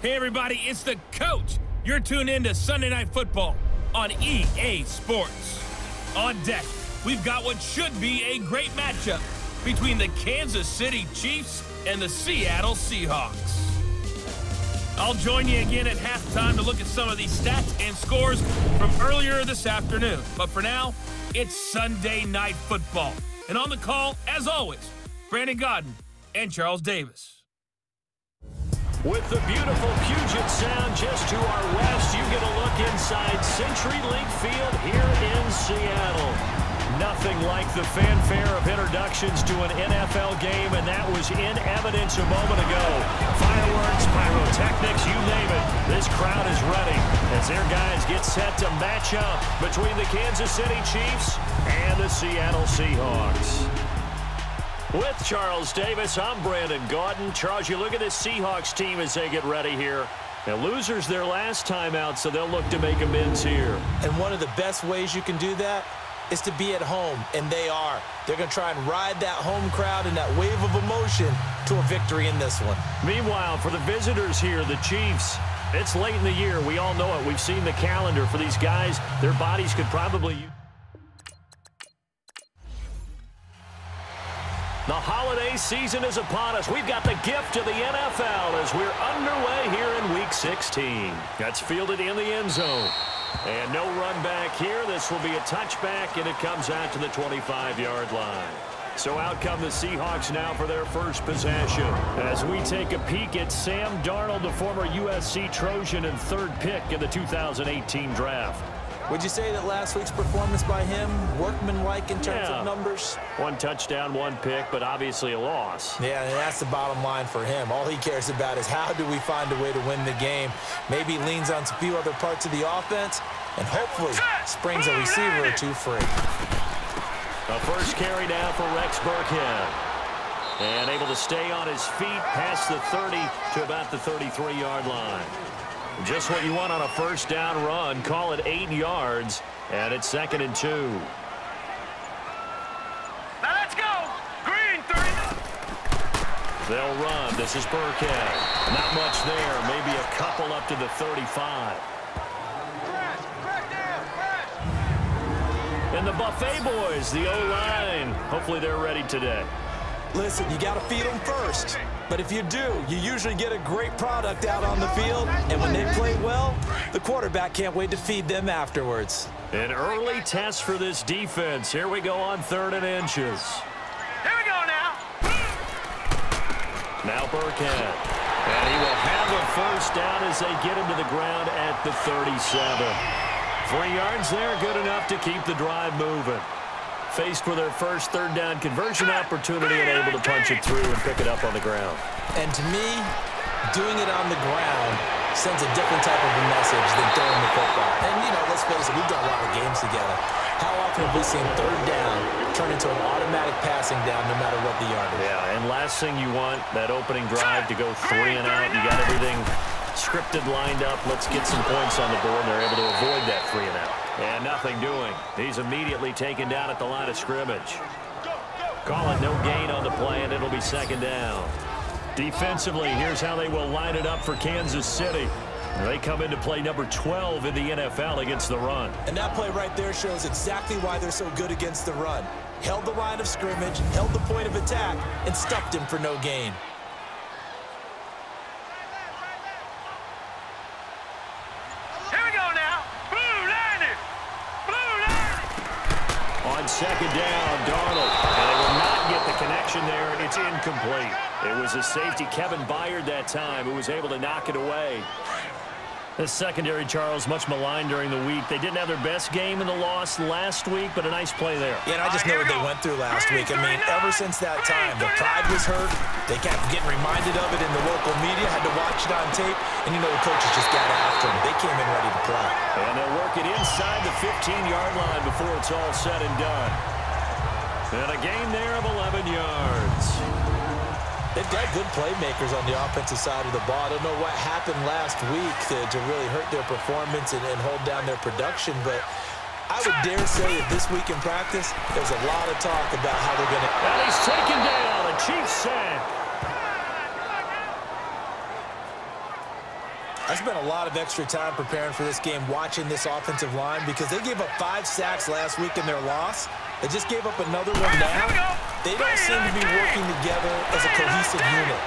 Hey everybody, it's the coach. You're tuned in to Sunday Night Football on EA Sports. On deck, we've got what should be a great matchup between the Kansas City Chiefs and the Seattle Seahawks. I'll join you again at halftime to look at some of these stats and scores from earlier this afternoon. But for now, it's Sunday Night Football. And on the call, as always, Brandon Godden and Charles Davis. With the beautiful Puget Sound just to our west, you get a look inside CenturyLink Field here in Seattle. Nothing like the fanfare of introductions to an NFL game, and that was in evidence a moment ago. Fireworks, pyrotechnics, you name it. This crowd is ready as their guys get set to match up between the Kansas City Chiefs and the Seattle Seahawks. With Charles Davis, I'm Brandon Godden. Charles, you look at this Seahawks team as they get ready here. Now, losers their last time out, so they'll look to make amends here. And one of the best ways you can do that is to be at home, and they are. They're going to try and ride that home crowd and that wave of emotion to a victory in this one. Meanwhile, for the visitors here, the Chiefs, it's late in the year. We all know it. We've seen the calendar for these guys. Their bodies could probably use. The holiday season is upon us. We've got the gift of the NFL as we're underway here in Week 16. That's fielded in the end zone. And no run back here. This will be a touchback, and it comes out to the 25-yard line. So out come the Seahawks now for their first possession. As we take a peek at Sam Darnold, the former USC Trojan and third pick in the 2018 draft. Would you say that last week's performance by him, workmanlike in terms of numbers? One touchdown, one pick, but obviously a loss. Yeah, and that's the bottom line for him. All he cares about is how do we find a way to win the game. Maybe leans on a few other parts of the offense, and hopefully springs a receiver or two free. A first carry now for Rex Burkhead. And able to stay on his feet past the 30 to about the 33-yard line. Just what you want on a first down run. Call it 8 yards, and it's 2nd and 2. Now let's go. Green 3. They'll run. This is Burkhead. Not much there. Maybe a couple up to the 35. And the Buffet boys, the O-line. Hopefully they're ready today. Listen, you got to feed them first. But if you do, you usually get a great product out on the field. And when they play well, the quarterback can't wait to feed them afterwards. An early test for this defense. Here we go on 3rd and inches. Here we go now. Now Burkhead. And he will have a first down as they get him to the ground at the 37. 3 yards there, good enough to keep the drive moving. Faced with their first third down conversion opportunity and able to punch it through and pick it up on the ground. And to me, doing it on the ground sends a different type of a message than throwing the football. And, you know, let's face it, we've done a lot of games together. How often have we seen third down turn into an automatic passing down no matter what the yard is? Yeah, and last thing you want, that opening drive to go 3 and out. You got everything scripted, lined up. Let's get some points on the board, and they're able to avoid that 3 and out. And nothing doing. He's immediately taken down at the line of scrimmage. Call it no gain on the play, and it'll be 2nd down. Defensively, here's how they will line it up for Kansas City. They come into play number 12 in the NFL against the run. And that play right there shows exactly why they're so good against the run. Held the line of scrimmage, held the point of attack, and stuffed him for no gain. On 2nd down, Darnold. And they will not get the connection there. It's incomplete. It was a safety, Kevin Byard, that time, who was able to knock it away. The secondary, Charles, much maligned during the week. They didn't have their best game in the loss last week, but a nice play there. Yeah, and I just know what they went through last week. I mean, ever since that time, their pride was hurt. They kept getting reminded of it in the local media, had to watch it on tape, and you know the coaches just got after them. They came in ready to play. And they'll work it inside the 15-yard line before it's all said and done. And a gain there of 11 yards. They've got good playmakers on the offensive side of the ball. I don't know what happened last week to really hurt their performance and hold down their production, but I would dare say that this week in practice, there's a lot of talk about how they're going to... And he's taken down, a Chiefs sack. I spent a lot of extra time preparing for this game watching this offensive line because they gave up 5 sacks last week in their loss. They just gave up another one now. They don't seem to be working together as a cohesive unit.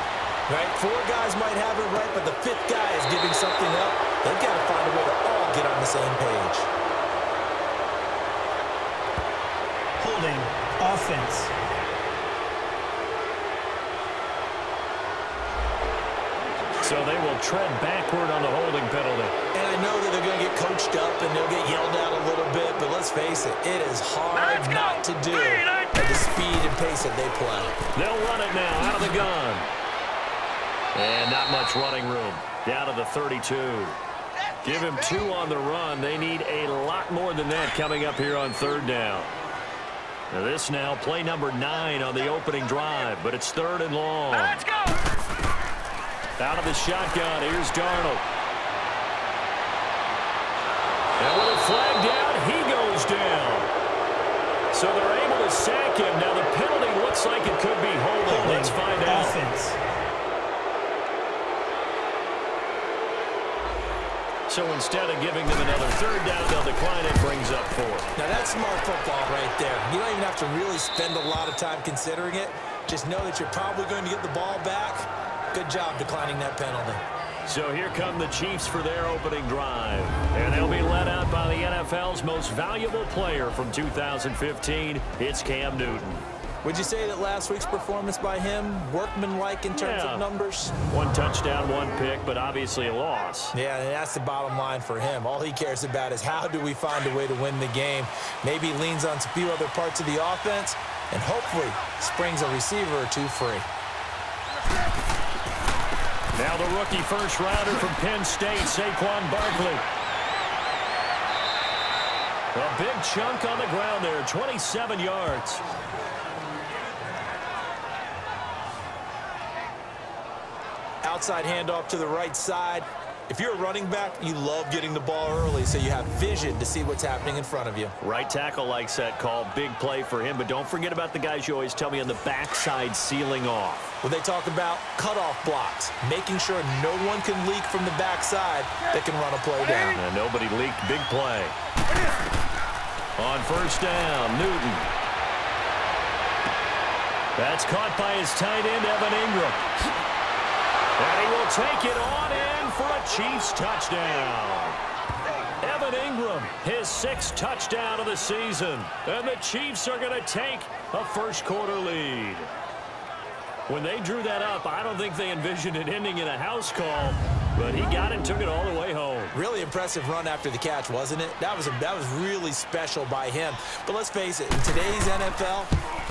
Right? 4 guys might have it right, but the 5th guy is giving something up. They've got to find a way to all get on the same page. Holding offense. So they will tread backward on the holding penalty. And I know that they're going to get coached up and they'll get yelled at a little bit, but let's face it, it is hard not to do at the speed and pace that they play. They'll run it now out of the gun. And not much running room. Down to the 32. Give him 2 on the run. They need a lot more than that coming up here on 3rd down. Now this now, play number 9 on the opening drive, but it's 3rd and long. Let's go! Out of the shotgun, here's Darnold. And with a flag down, he goes down. So they're able to sack him. Now the penalty looks like it could be holding. Let's find out. Offense. So instead of giving them another 3rd down, they'll decline it, brings up 4. Now that's smart football right there. You don't even have to really spend a lot of time considering it. Just know that you're probably going to get the ball back. Good job declining that penalty. So here come the Chiefs for their opening drive. And they'll be led out by the NFL's most valuable player from 2015. It's Cam Newton. Would you say that last week's performance by him, workmanlike in terms of numbers? 1 touchdown, 1 pick, but obviously a loss. Yeah, and that's the bottom line for him. All he cares about is how do we find a way to win the game. Maybe he leans on a few other parts of the offense and hopefully springs a receiver or 2 free. Now the rookie first-rounder from Penn State, Saquon Barkley. A big chunk on the ground there, 27 yards. Outside handoff to the right side. If you're a running back, you love getting the ball early so you have vision to see what's happening in front of you. Right tackle likes that call. Big play for him, but don't forget about the guys you always tell me on the backside sealing off. When they talk about cutoff blocks, making sure no one can leak from the backside that can run a play down. And nobody leaked. Big play. On 1st down, Newton. That's caught by his tight end, Evan Ingram. And he will take it on in for a Chiefs touchdown. Evan Ingram, his 6th touchdown of the season. And the Chiefs are going to take a first-quarter lead. When they drew that up, I don't think they envisioned it ending in a house call, but he got it and took it all the way home. Really impressive run after the catch, wasn't it? That was really special by him. But let's face it, in today's NFL,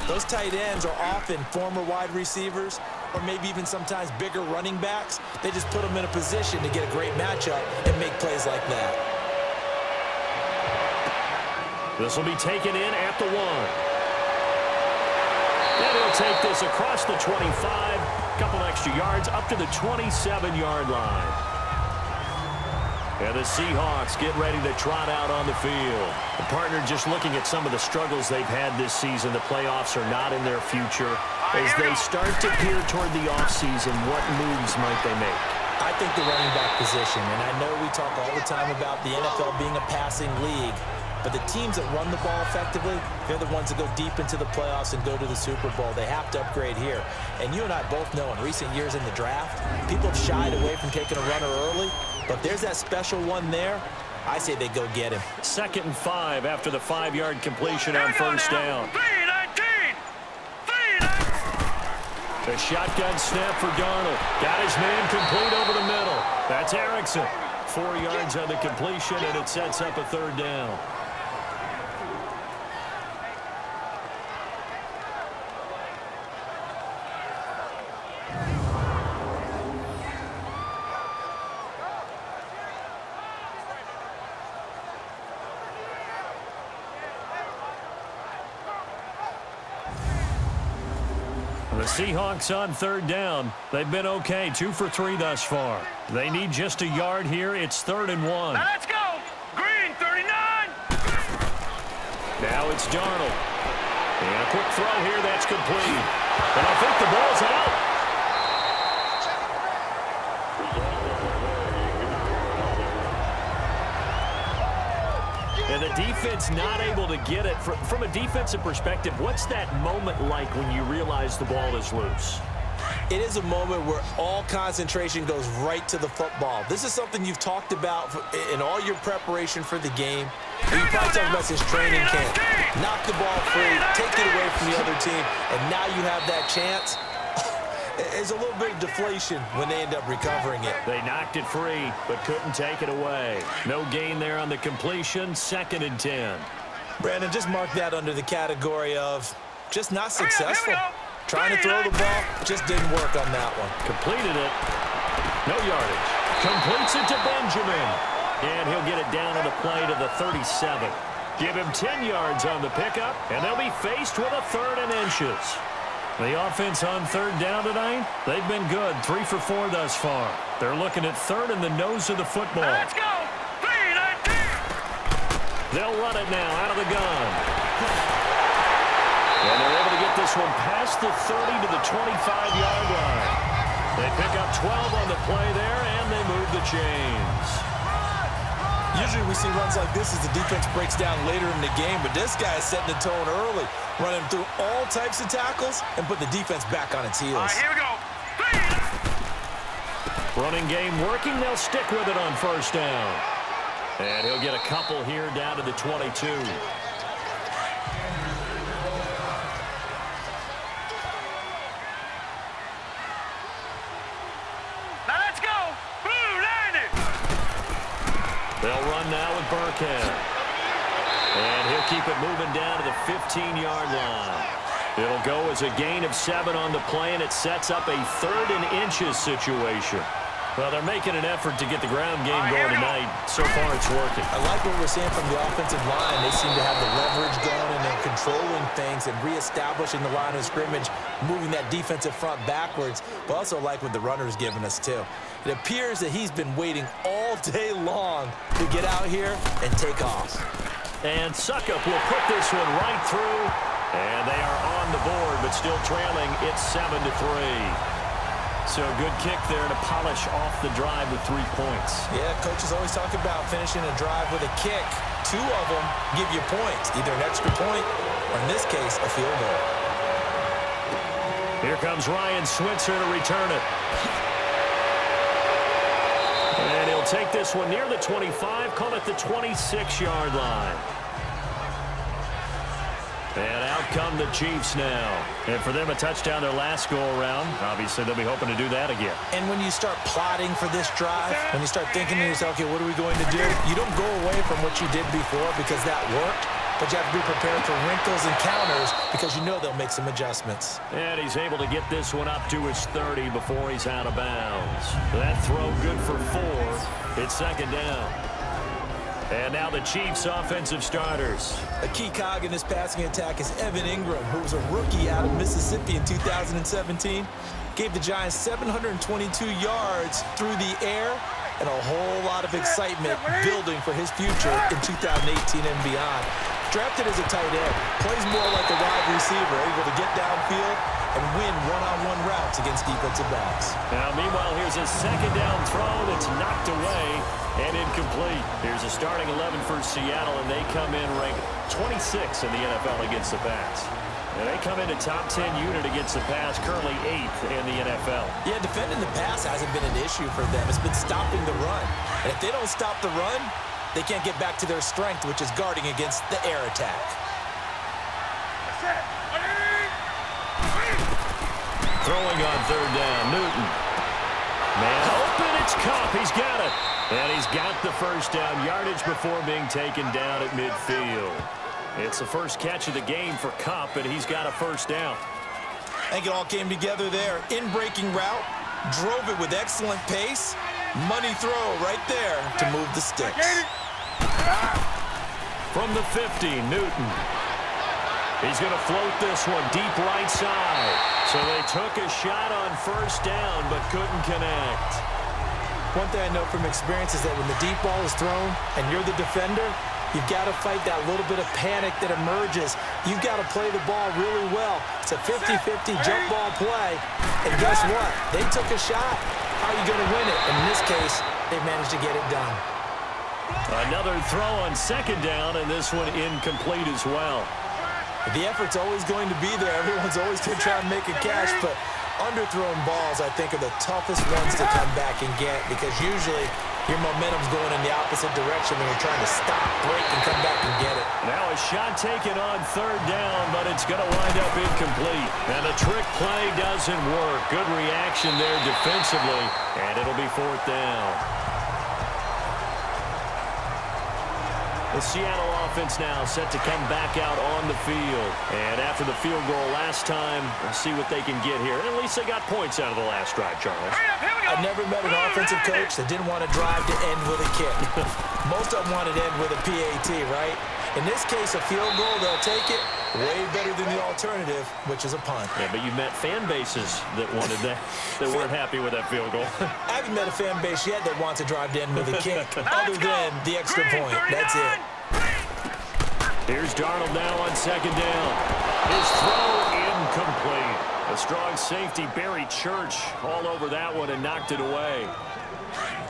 those tight ends are often former wide receivers or maybe even sometimes bigger running backs. They just put them in a position to get a great matchup and make plays like that. This will be taken in at the 1. And he'll take this across the 25, a couple extra yards up to the 27-yard line. And the Seahawks get ready to trot out on the field. The partner just looking at some of the struggles they've had this season. The playoffs are not in their future. As they start to peer toward the offseason, what moves might they make? I think the running back position, and I know we talk all the time about the NFL being a passing league, but the teams that run the ball effectively, they're the ones that go deep into the playoffs and go to the Super Bowl. They have to upgrade here. And you and I both know in recent years in the draft, people have shied away from taking a runner early, but there's that special one there. I say they go get him. 2nd and 5 after the 5-yard completion on 1st down. The shotgun snap for Darnold. Got his man complete over the middle. That's Erickson. 4 yards on the completion, and it sets up a 3rd down. The Seahawks on 3rd down. They've been okay, 2 for 3 thus far. They need just a yard here. It's 3rd and 1. Now let's go. Green 39. Now it's Darnold. And a quick throw here that's complete. And I think the ball's out. And the defense not able to get it. From a defensive perspective, what's that moment like when you realize the ball is loose? It is a moment where all concentration goes right to the football. This is something you've talked about in all your preparation for the game. You probably talked about this training camp. Knock the ball free, take it away from the other team, and now you have that chance. It's a little bit of deflation when they end up recovering it. They knocked it free, but couldn't take it away. No gain there on the completion, 2nd and 10. Brandon, just mark that under the category of just not successful. Trying to throw the ball, just didn't work on that one. Completed it. No yardage. Completes it to Benjamin. And he'll get it down on the play to the 37. Give him 10 yards on the pickup, and they'll be faced with a 3rd and inches. The offense on 3rd down tonight, they've been good. 3 for 4 thus far. They're looking at 3rd in the nose of the football. Let's go. 3-19. They'll run it now out of the gun. And they're able to get this one past the 30 to the 25-yard line. They pick up 12 on the play there, and they move the chains. Usually we see runs like this as the defense breaks down later in the game, but this guy is setting the tone early, running through all types of tackles and put the defense back on its heels. All right, here we go. Running game working. They'll stick with it on 1st down. And he'll get a couple here down to the 22. Now let's go. They'll run now with Burkhead. And he'll keep it moving down to the 15-yard line. It'll go as a gain of 7 on the play, and it sets up a 3rd and inches situation. Well, they're making an effort to get the ground game going tonight. So far, it's working. I like what we're seeing from the offensive line. They seem to have the leverage going, and they're controlling things and reestablishing the line of scrimmage, moving that defensive front backwards, but also like what the runner's giving us, too. It appears that he's been waiting all day long to get out here and take off. And Suckup will put this one right through, and they are on the board, but still trailing. It's 7-3. So a good kick there to polish off the drive with 3 points. Yeah, coaches always talk about finishing a drive with a kick. 2 of them give you points, either an extra point or, in this case, a field goal. Here comes Ryan Switzer to return it. And he'll take this one near the 25, call it the 26-yard line. And out come the Chiefs now. And for them, a touchdown their last go-around. Obviously, they'll be hoping to do that again. And when you start plotting for this drive, when you start thinking to yourself, okay, what are we going to do? You don't go away from what you did before because that worked, but you have to be prepared for wrinkles and counters because you know they'll make some adjustments. And he's able to get this one up to his 30 before he's out of bounds. That throw good for 4. It's 2nd down. And now the Chiefs' offensive starters. A key cog in this passing attack is Evan Ingram, who was a rookie out of Mississippi in 2017. Gave the Giants 722 yards through the air and a whole lot of excitement building for his future in 2018 and beyond. Drafted as a tight end, plays more like a wide receiver, able to get downfield and win one-on-one routes against defensive backs. Now, meanwhile, here's a 2nd down throw that's knocked away and incomplete. Here's a starting 11 for Seattle, and they come in ranked 26 in the NFL against the pass. And they come into top 10 unit against the pass, currently 8th in the NFL. Yeah, defending the pass hasn't been an issue for them. It's been stopping the run. And if they don't stop the run, they can't get back to their strength, which is guarding against the air attack. Throwing on 3rd down, Newton. Man open, it's Kupp. He's got it. And he's got the 1st down yardage before being taken down at midfield. It's the first catch of the game for Kupp, and he's got a 1st down. I think it all came together there. In-breaking route, drove it with excellent pace. Money throw right there to move the sticks. From the 50, Newton. He's going to float this one deep right side. So they took a shot on 1st down, but couldn't connect. One thing I know from experience is that when the deep ball is thrown and you're the defender, you've got to fight that little bit of panic that emerges. You've got to play the ball really well. It's a 50-50 jump ball play. And guess what? They took a shot. How are you going to win it? In this case, they managed to get it done. Another throw on second down, and this one incomplete as well. The effort's always going to be there. Everyone's always going to try and make a catch, but underthrown balls, I think, are the toughest ones to come back and get because usually your momentum's going in the opposite direction when you're trying to stop, break, and come back and get it. Now a shot taken on third down, but it's going to wind up incomplete. And the trick play doesn't work. Good reaction there defensively, and it'll be fourth down. The Seattle offense now set to come back out on the field. And after the field goal last time, we'll see what they can get here. At least they got points out of the last drive, Charles. I've never met an offensive coach that didn't want to drive to end with a kick. Most of them wanted to end with a PAT, right? In this case, a field goal, they'll take it. Way better than the alternative, which is a punt. Yeah, but you met fan bases that wanted that, that weren't happy with that field goal. I haven't met a fan base yet that wants to drive to end with a kick, other than the extra point. That's it. Here's Darnold now on second down. His throw incomplete. A strong safety, Barry Church, all over that one and knocked it away.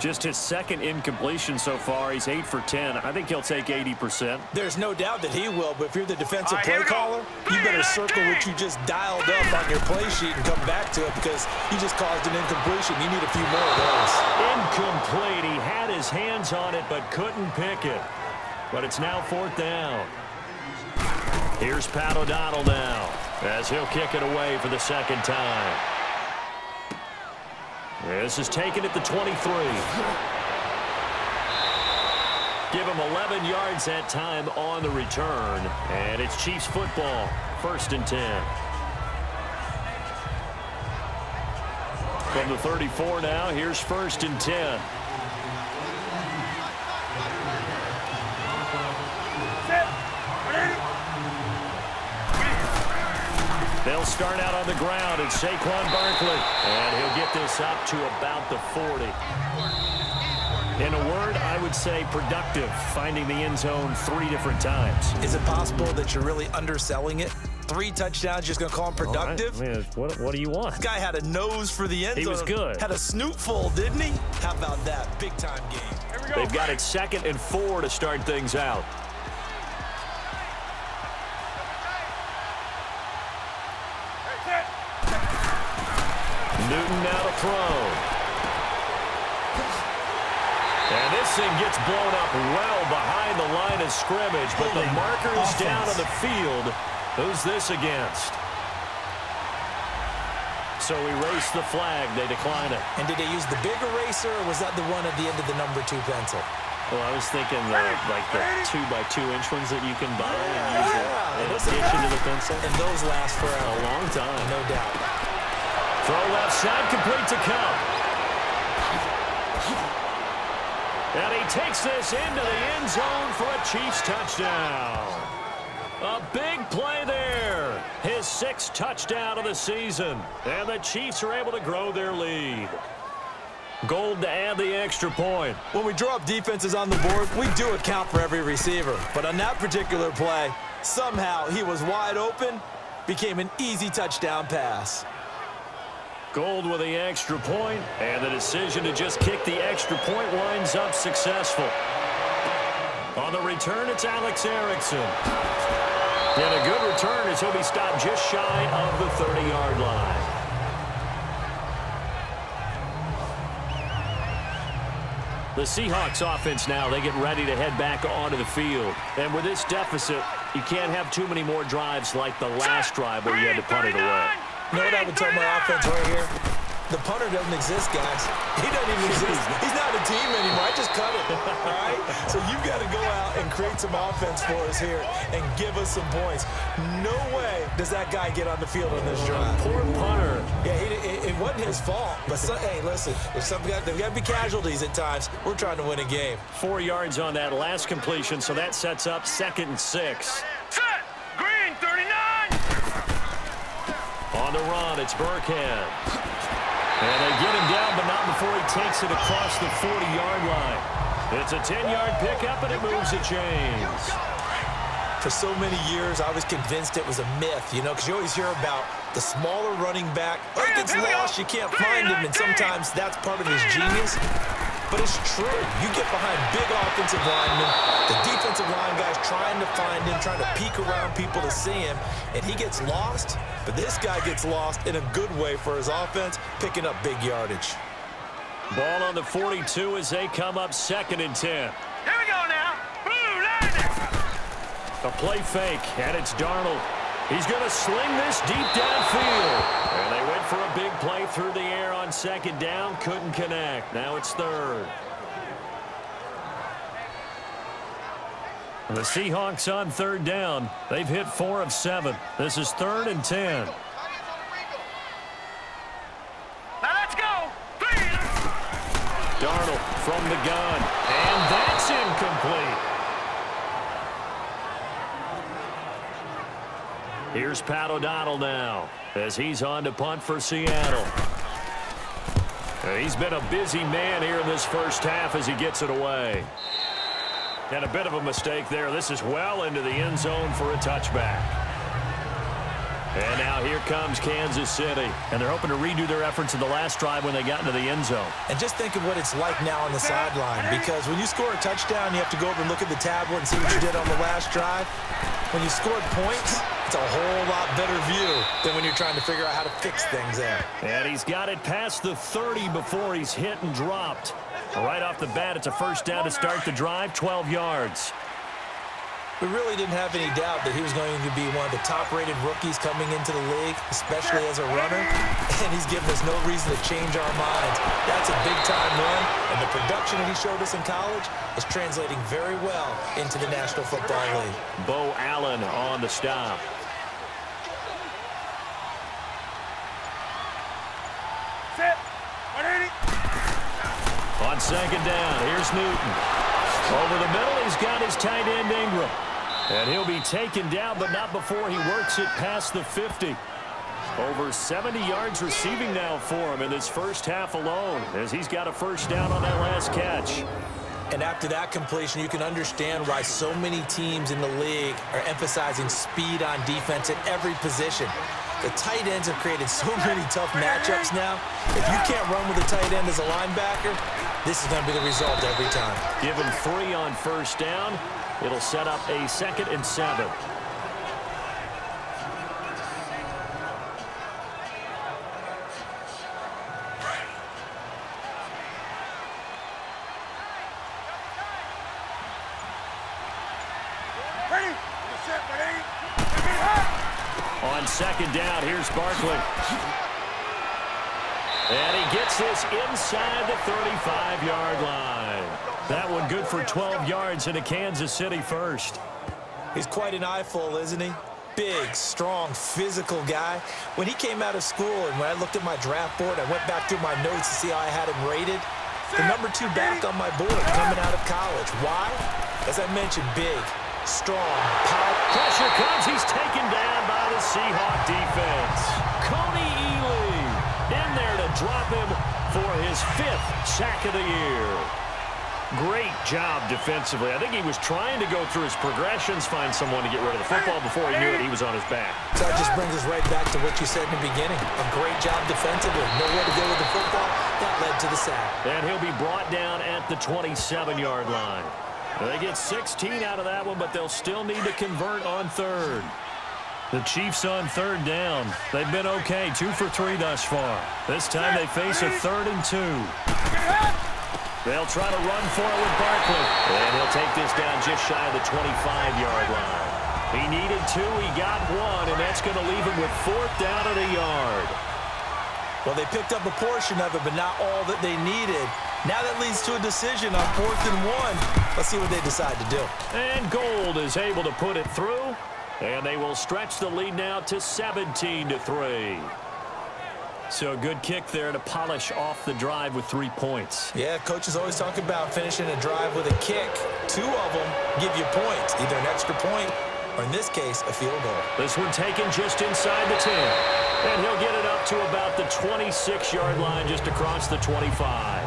Just his second incompletion so far. He's 8 for 10. I think he'll take 80%. There's no doubt that he will, but if you're the defensive play caller, you better circle what you just dialed up on your play sheet and come back to it because you just caused an incompletion. You need a few more of those. Incomplete. He had his hands on it but couldn't pick it. But it's now fourth down. Here's Pat O'Donnell now as he'll kick it away for the second time. This is taken at the 23. Give him 11 yards that time on the return. And it's Chiefs football, 1st and 10. From the 34 now, here's 1st and 10. They'll start out on the ground. It's Saquon Barkley. And he'll get this up to about the 40. In a word, I would say productive, finding the end zone 3 different times. Is it possible that you're really underselling it? 3 touchdowns, just going to call him productive? Right. I mean, what do you want? This guy had a nose for the end zone. He was good. Had a snootful, didn't he? How about that? Big-time game. They've got it 2nd and 4 to start things out. Newton now to throw. And this thing gets blown up well behind the line of scrimmage, but the marker's down on the field. Who's this against? So erase the flag. They decline it. And did they use the big eraser, or was that the one at the end of the number 2 pencil? Well, I was thinking like the 2x2-inch ones that you can buy and use it in addition to the pencil. And those last for a long time. No doubt. Throw left side, complete to Cup. And he takes this into the end zone for a Chiefs touchdown. A big play there. His 6th touchdown of the season. And the Chiefs are able to grow their lead. Gold to add the extra point. When we draw up defenses on the board, we do account for every receiver. But on that particular play, somehow he was wide open, became an easy touchdown pass. Gold with the extra point, and the decision to just kick the extra point winds up successful. On the return, it's Alex Erickson. And a good return as he'll be stopped just shy of the 30-yard line. The Seahawks offense now, they get ready to head back onto the field. And with this deficit, you can't have too many more drives like the last drive where you had to punt it away. You know what I would tell my offense right here? The punter doesn't exist, guys. He doesn't even exist. He's not a team anymore. I just cut it, all right? So you've got to go out and create some offense for us here and give us some points. No way does that guy get on the field on this drive. Poor punter. Yeah, it wasn't his fault. But, hey, listen, there's there's got to be casualties at times. We're trying to win a game. 4 yards on that last completion, so that sets up 2nd and 6. Set! Green, 39! On the run, it's Burkhead. And they get him down, but not before he takes it across the 40-yard line. It's a 10-yard pickup, and it moves the chains. For so many years, I was convinced it was a myth, you know, because you always hear about the smaller running back. Oh, he gets lost, you can't find him, and sometimes that's part of his genius. but it's true. You get behind big offensive linemen, the defensive line guys trying to find him, trying to peek around people to see him, and he gets lost, but this guy gets lost in a good way for his offense, picking up big yardage. Ball on the 42 as they come up 2nd and 10. Here we go now. Blue line. A play fake, and it's Darnold. He's going to sling this deep downfield. And they went for a big play through the air on 2nd down. Couldn't connect. Now it's 3rd. The Seahawks on 3rd down. They've hit 4 of 7. This is 3rd and 10. Now let's go. 3. Darnold from the gun. And that's incomplete. Here's Pat O'Donnell now as he's on to punt for Seattle. He's been a busy man here in this first half as he gets it away. And a bit of a mistake there. This is well into the end zone for a touchback. And now here comes Kansas City. And they're hoping to redo their efforts in the last drive when they got into the end zone. And just think of what it's like now on the sideline, because when you score a touchdown, you have to go over and look at the tablet and see what you did on the last drive. When you scored points, it's a whole lot better view than when you're trying to figure out how to fix things there. And he's got it past the 30 before he's hit and dropped. Right off the bat, it's a first down to start the drive, 12 yards. We really didn't have any doubt that he was going to be one of the top-rated rookies coming into the league, especially as a runner, and he's given us no reason to change our minds. That's a big-time run, and the production that he showed us in college is translating very well into the National Football League. Bo Allen on the stop. Set. 180. On 2nd down, here's Newton. Over the middle, he's got his tight end Ingram. And he'll be taken down, but not before he works it past the 50. Over 70 yards receiving now for him in this first half alone, as he's got a first down on that last catch. And after that completion, you can understand why so many teams in the league are emphasizing speed on defense at every position. The tight ends have created so many tough matchups now. If you can't run with a tight end as a linebacker, this is going to be the result every time. Give him 3 on first down. It'll set up a 2nd and 7. Ready. Set. 180. On 2nd down, here's Barkley. And he gets this inside the 35-yard line. That one good for 12 yards in a Kansas City first. He's quite an eyeful, isn't he? Big, strong, physical guy. When he came out of school and when I looked at my draft board, I went back through my notes to see how I had him rated. The number 2 back on my board coming out of college. Why? As I mentioned, big, strong, powerful. Pressure comes. He's taken down by the Seahawk defense. Coney Ely in there to drop him for his 5th sack of the year. Great job defensively. I think he was trying to go through his progressions, find someone to get rid of the football. Before he knew it, he was on his back. So that just brings us right back to what you said in the beginning. A great job defensively. Nowhere to go with the football. That led to the sack. And he'll be brought down at the 27-yard line. They get 16 out of that one, but they'll still need to convert on 3rd. The Chiefs on 3rd down. They've been okay, 2 for 3 thus far. This time they face a 3rd and 2. They'll try to run for it with Barkley. And he'll take this down just shy of the 25-yard line. He needed 2, he got 1, and that's going to leave him with 4th down at a yard. Well, they picked up a portion of it, but not all that they needed. Now that leads to a decision on 4th and 1. Let's see what they decide to do. And Gold is able to put it through. And they will stretch the lead now to 17-3. So a good kick there to polish off the drive with 3 points. Yeah, coaches always talk about finishing a drive with a kick. 2 of them give you points, either an extra point or, in this case, a field goal. This one taken just inside the 10. And he'll get it up to about the 26-yard line, just across the 25.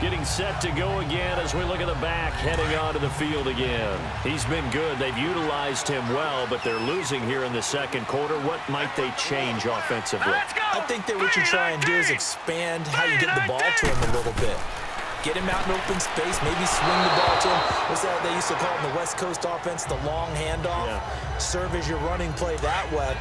Getting set to go again as we look at the back heading onto the field again. He's been good. They've utilized him well, but they're losing here in the second quarter. What might they change offensively? I think that what you try and do is expand how you get the ball to him a little bit. Get him out in open space, maybe swing the ball to him. What's that they used to call in the West Coast offense, the long handoff? Yeah. Serve as your running play that way,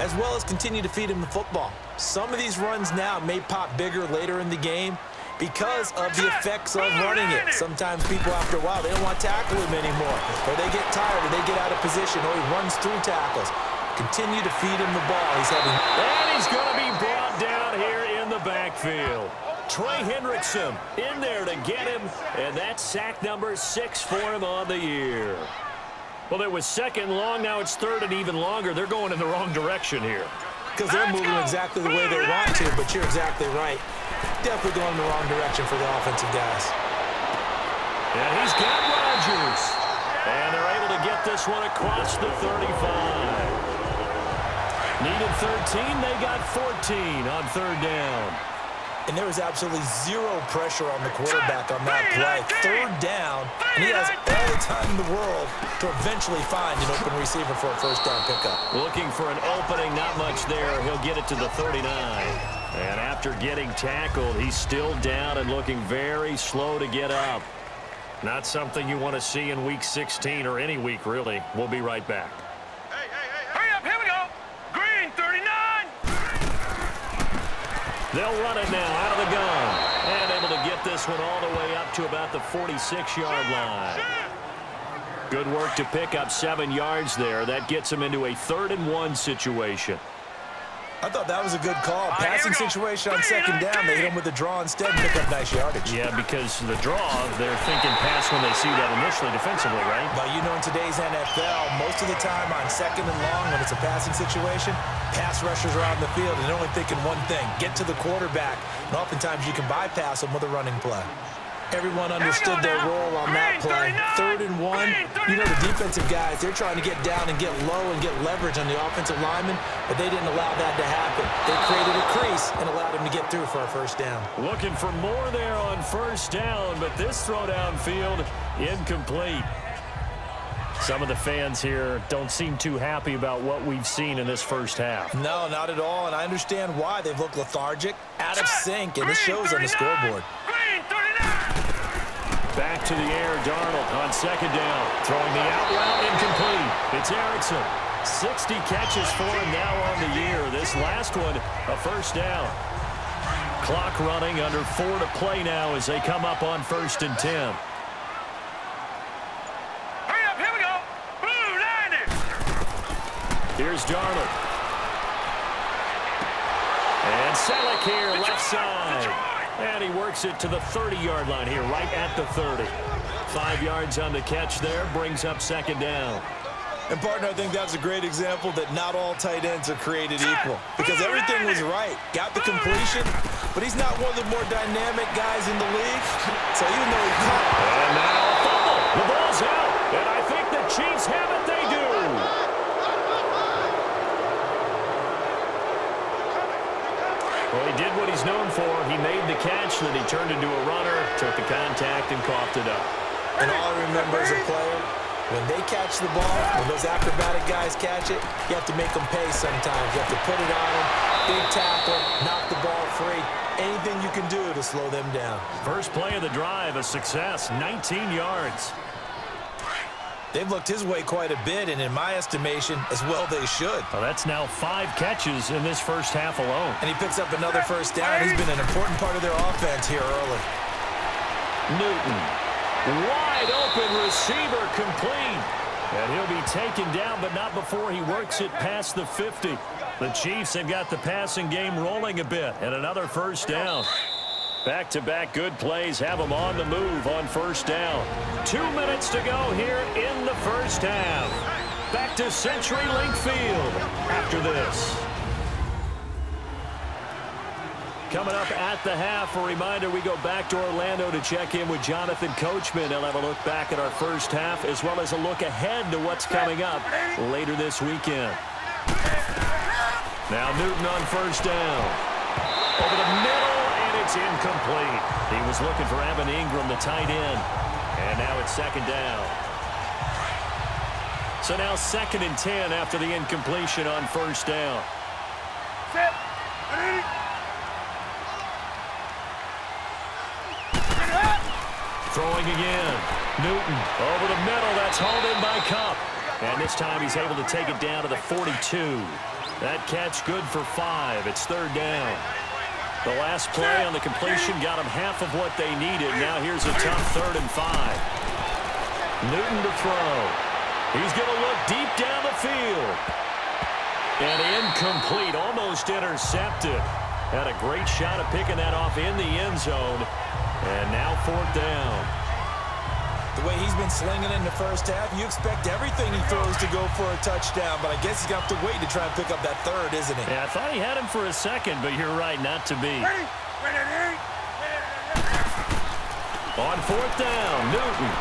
as well as continue to feed him the football. Some of these runs now may pop bigger later in the game because of the effects of running it. Sometimes people, after a while, they don't want to tackle him anymore, or they get tired, or they get out of position, or he runs through tackles. Continue to feed him the ball. And he's going to be brought down here in the backfield. Trey Hendrickson in there to get him, and that's sack number 6 for him on the year. Well, it was second long. Now it's third and even longer. They're going in the wrong direction here. Because they're moving exactly the way they want to, but you're exactly right. Definitely going in the wrong direction for the offensive guys. And he's got Rodgers. And they're able to get this one across the 35. Needed 13. They got 14 on third down. And there was absolutely zero pressure on the quarterback on that play. Third down, and he has all the time in the world to eventually find an open receiver for a first down pickup. Looking for an opening, not much there. He'll get it to the 39. And after getting tackled, he's still down and looking very slow to get up. Not something you want to see in Week 16 or any week, really. We'll be right back. Hey, hurry up, here we go. Green, 39. They'll run it now out of the gun. And able to get this one all the way up to about the 46-yard line. Good work to pick up 7 yards there. That gets him into a 3rd and 1 situation. I thought that was a good call. Passing situation on second down. They hit him with the draw instead and pick up nice yardage. Yeah, because the draw, they're thinking pass when they see that initially defensively, right? But you know, in today's NFL, most of the time on second and long when it's a passing situation, pass rushers are out in the field and they're only thinking one thing, get to the quarterback. And oftentimes you can bypass them with a running play. Everyone understood their role on that play. 3rd and 1. You know, the defensive guys, they're trying to get down and get low and get leverage on the offensive lineman, but they didn't allow that to happen. They created a crease and allowed him to get through for a first down. Looking for more there on first down, but this throw downfield incomplete. Some of the fans here don't seem too happy about what we've seen in this first half. No, not at all, and I understand why. They've looked lethargic, out of sync, and this shows on the scoreboard. Back to the air, Darnold on second down. Throwing the out route incomplete. It's Erickson. 60 catches for him now on the year. This last one, a first down. Clock running under 4 to play now as they come up on 1st and 10. Hurry up, here we go. Blue, 90. Here's Darnold. And Selleck here, left side. And he works it to the 30-yard line here, right at the 30. 5 yards on the catch there, brings up second down. And, partner, I think that's a great example that not all tight ends are created equal. Because everything was right. Got the completion, but he's not one of the more dynamic guys in the league. So even though he caught... And now a fumble. The ball's out. And I think the Chiefs have it. They do. Well, he did what he's known for. He made the catch, then he turned into a runner, took the contact, and coughed it up. And all I remember as a player, when they catch the ball, when those acrobatic guys catch it, you have to make them pay sometimes. You have to put it on them, big tackle, knock the ball free. Anything you can do to slow them down. First play of the drive, a success, 19 yards. They've looked his way quite a bit, and in my estimation, as well they should. Well, that's now 5 catches in this first half alone. And he picks up another first down. He's been an important part of their offense here early. Newton, wide open receiver, complete. And he'll be taken down, but not before he works it past the 50. The Chiefs have got the passing game rolling a bit, and another first down. Back-to-back good plays have them on the move on first down. 2 minutes to go here in the first half. Back to CenturyLink Field after this. Coming up at the half, a reminder, we go back to Orlando to check in with Jonathan Coachman. He'll have a look back at our first half as well as a look ahead to what's coming up later this weekend. Now Newton on first down. Over the middle. It's is incomplete. He was looking for Evan Ingram, the tight end. And now it's second down. So now 2nd and 10 after the incompletion on first down. Set. Throwing again. Newton over the middle. That's hauled in by Cup. And this time he's able to take it down to the 42. That catch good for 5. It's 3rd down. The last play on the completion got him half of what they needed. Now here's a tough 3rd and 5. Newton to throw. He's going to look deep down the field. And incomplete, almost intercepted. Had a great shot at picking that off in the end zone. And now 4th down. The way he's been slinging in the first half, you expect everything he throws to go for a touchdown, but I guess he's going to have to wait to try and pick up that 3rd, isn't he? Yeah, I thought he had him for a second, but you're right, not to be. On 4th down, Newton.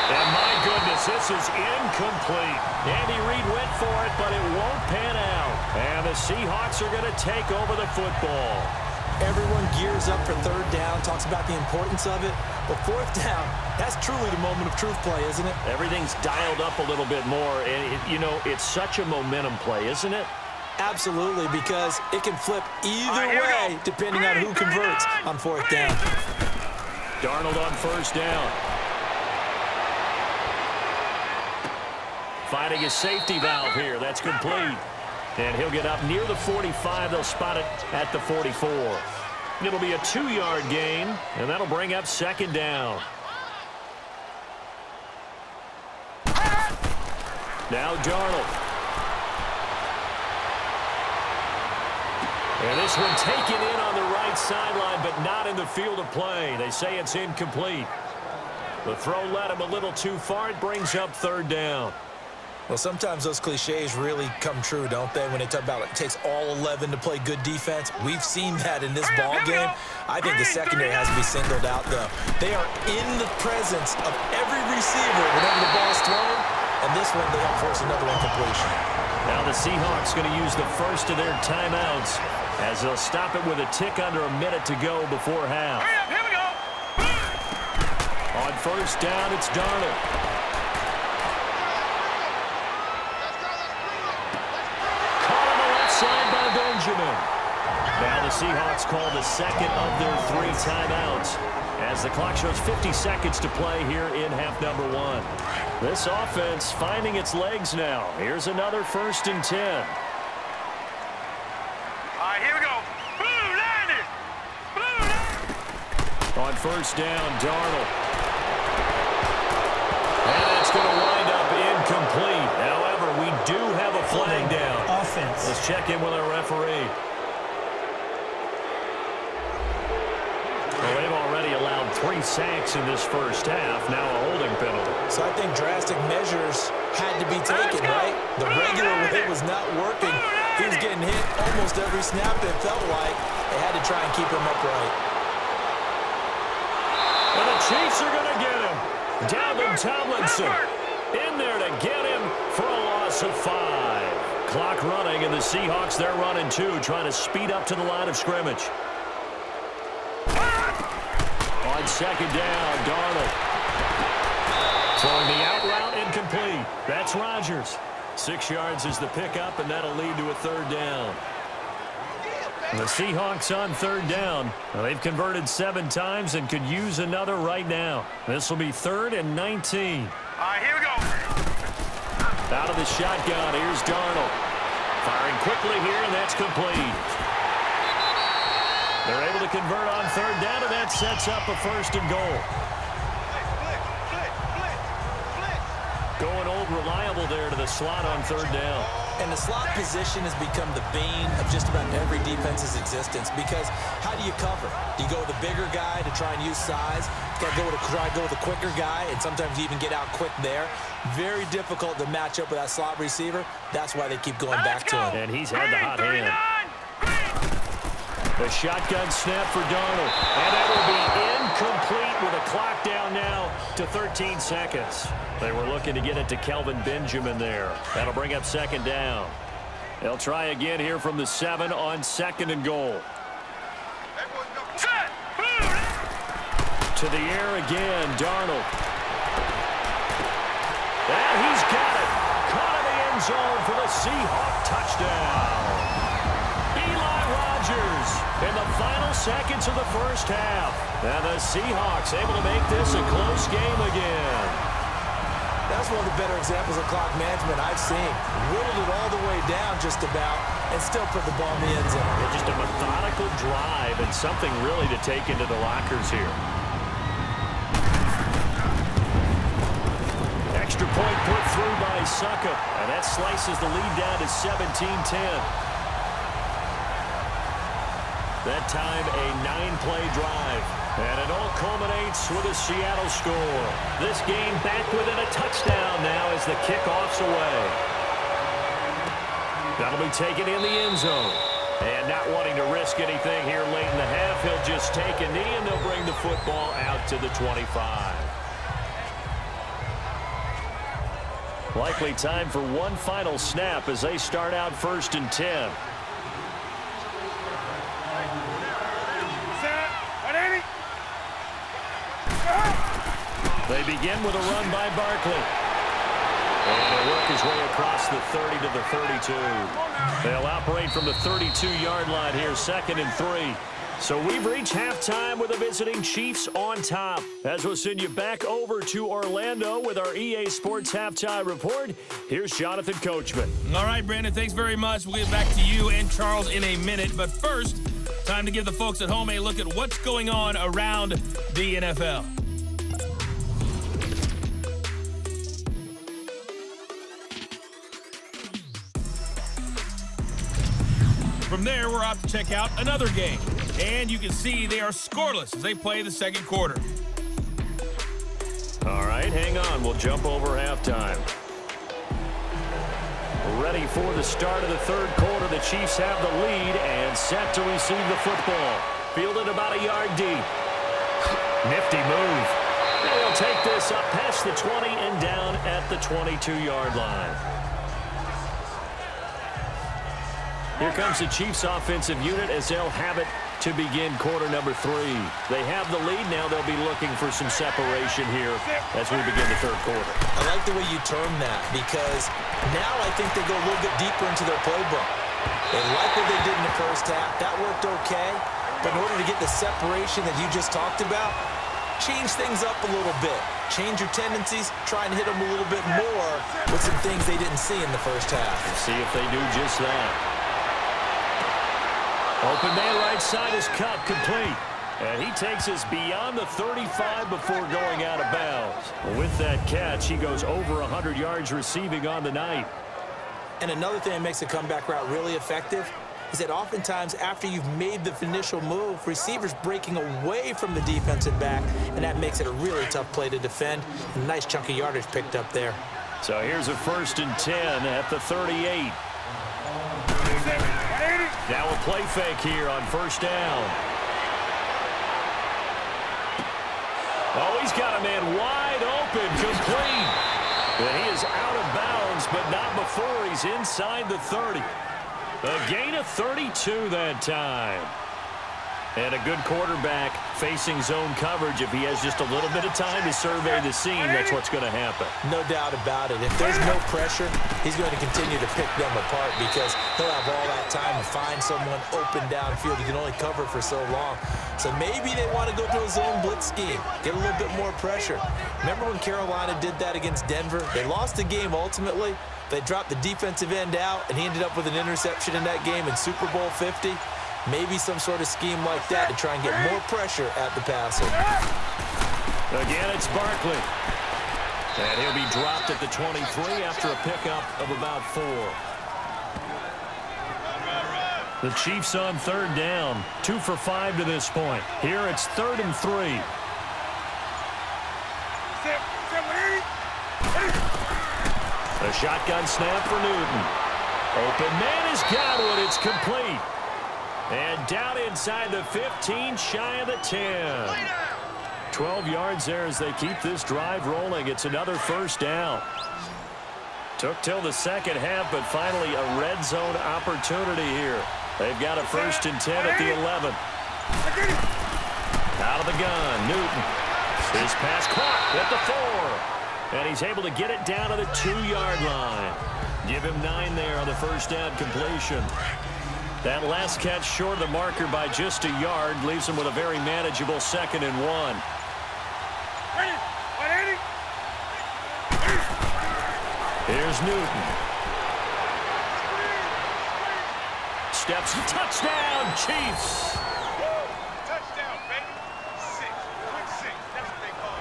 And my goodness, this is incomplete. Andy Reid went for it, but it won't pan out. And the Seahawks are going to take over the football. Everyone gears up for 3rd down, talks about the importance of it. But 4th down, that's truly the moment of truth play, isn't it? Everything's dialed up a little bit more. And, it's such a momentum play, isn't it? Absolutely, because it can flip either way depending on who converts on 4th down. Darnold on first down. Finding a safety valve here. That's complete. And he'll get up near the 45. They'll spot it at the 44. It'll be a 2-yard gain, and that'll bring up 2nd down. Now Darnold. And this one taken in on the right sideline, but not in the field of play. They say it's incomplete. The throw led him a little too far. It brings up 3rd down. Well, sometimes those cliches really come true, don't they? When they talk about it takes all 11 to play good defense. We've seen that in this ball game. I think the secondary has to be singled out, though. They are in the presence of every receiver whenever the ball's thrown. And this one, they help force another incompletion. Now the Seahawks going to use the first of their timeouts as they'll stop it with a tick under a minute to go before half. Here we go. On first down, it's Darnold. Side by Benjamin. Now the Seahawks call the 2nd of their 3 timeouts as the clock shows 50 seconds to play here in half number 1. This offense finding its legs now. Here's another 1st and 10. All right, here we go. Blue Niners. Blue Niners. On first down, Darnold. And it's going to wind up incomplete. However, we do have a flag down. Offense. Let's check in with our referee. Well, they've already allowed 3 sacks in this first half. Now a holding penalty. So I think drastic measures had to be taken, right? The regular way was not working. He was getting hit almost every snap, it felt like. They had to try and keep him upright. And the Chiefs are going to get him. Dalvin Tomlinson in there to get him for a loss of 5. Clock running, and the Seahawks, they're running 2, trying to speed up to the line of scrimmage. On 2nd down, Darnold. Throwing the out route, incomplete. That's Rodgers. 6 yards is the pickup, and that'll lead to a 3rd down. The Seahawks on 3rd down. Well, they've converted 7 times and could use another right now. This will be 3rd and 19. All right, here we go. Out of the shotgun, here's Darnold. Firing quickly here, and that's complete. They're able to convert on 3rd down, and that sets up a 1st and goal. Going old reliable there to the slot on 3rd down. And the slot position has become the bane of just about every defense's existence because how do you cover? Do you go with a bigger guy to try and use size? You got to try to go with a quicker guy, and sometimes you even get out quick there. Very difficult to match up with that slot receiver. That's why they keep going back to him. And he's had the hot hand. The shotgun snap for Darnold. And that will be incomplete with a clock down now to 13 seconds. They were looking to get it to Kelvin Benjamin there. That'll bring up 2nd down. They'll try again here from the 7 on 2nd and goal. To the air again, Darnold. And he's got it. Caught in the end zone for the Seahawks touchdown. Eli Rogers in the final seconds of the first half. And the Seahawks able to make this a close game again. That's one of the better examples of clock management I've seen. Whittled it all the way down just about and still put the ball in the end zone. Yeah, just a methodical drive and something really to take into the lockers here. Extra point put through by Suckup, and that slices the lead down to 17-10. That time, a 9-play drive. And it all culminates with a Seattle score. This game back within a touchdown now as the kickoff's away. That'll be taken in the end zone. And not wanting to risk anything here late in the half, he'll just take a knee and they'll bring the football out to the 25. Likely time for one final snap as they start out 1st and 10. They begin with a run by Barkley. And he'll work his way across the 30 to the 32. They'll operate from the 32-yard line here, 2nd and 3. So we've reached halftime with the visiting Chiefs on top. As we'll send you back over to Orlando with our EA Sports Halftime Report, here's Jonathan Coachman. All right, Brandon, thanks very much. We'll get back to you and Charles in a minute. But first, time to give the folks at home a look at what's going on around the NFL. From there, we're off to check out another game. And you can see they are scoreless as they play the second quarter. All right, hang on. We'll jump over halftime. Ready for the start of the third quarter. The Chiefs have the lead and set to receive the football. Fielded about a yard deep. Nifty move. They'll take this up past the 20 and down at the 22-yard line. Here comes the Chiefs offensive unit as they'll have it to begin quarter number 3. They have the lead. Now they'll be looking for some separation here as we begin the third quarter. I like the way you term that because now I think they go a little bit deeper into their playbook. They like what they did in the first half. That worked okay. But in order to get the separation that you just talked about, change things up a little bit. Change your tendencies. Try and hit them a little bit more with some things they didn't see in the first half. Let's see if they do just that. Open man right side is cut complete. And he takes us beyond the 35 before going out of bounds. With that catch, he goes over 100 yards receiving on the night. And another thing that makes a comeback route really effective is that oftentimes after you've made the initial move, receivers breaking away from the defensive back, and that makes it a really tough play to defend. A nice chunk of yardage picked up there. So here's a 1st and 10 at the 38. Now a play fake here on 1st down. Oh, he's got a man wide open, complete. And he is out of bounds, but not before he's inside the 30. A gain of 32 that time. And a good quarterback facing zone coverage. If he has just a little bit of time to survey the scene, that's what's going to happen. No doubt about it. If there's no pressure, he's going to continue to pick them apart because he'll have all that time to find someone open downfield. He can only cover for so long. So maybe they want to go to a zone blitz scheme, get a little bit more pressure. Remember when Carolina did that against Denver? They lost the game ultimately. They dropped the defensive end out, and he ended up with an interception in that game in Super Bowl 50. Maybe some sort of scheme like that to try and get more pressure at the passer. Again, it's Barkley. And he'll be dropped at the 23 after a pickup of about 4. The Chiefs on 3rd down. 2 for 5 to this point. Here it's 3rd and 3. A shotgun snap for Newton. Open man has got one. It's complete. And down inside the 15, shy of the 10. 12 yards there as they keep this drive rolling. It's another 1st down. Took till the second half, but finally a red zone opportunity here. They've got a 1st and 10 at the 11. Out of the gun, Newton. His pass caught at the 4. And he's able to get it down to the 2-yard line. Give him 9 there on the first down completion. That last catch short of the marker by just a yard leaves him with a very manageable 2nd and 1. Here's Newton. Steps, touchdown, Chiefs. Touchdown, baby. 6. Quick 6. That's what they call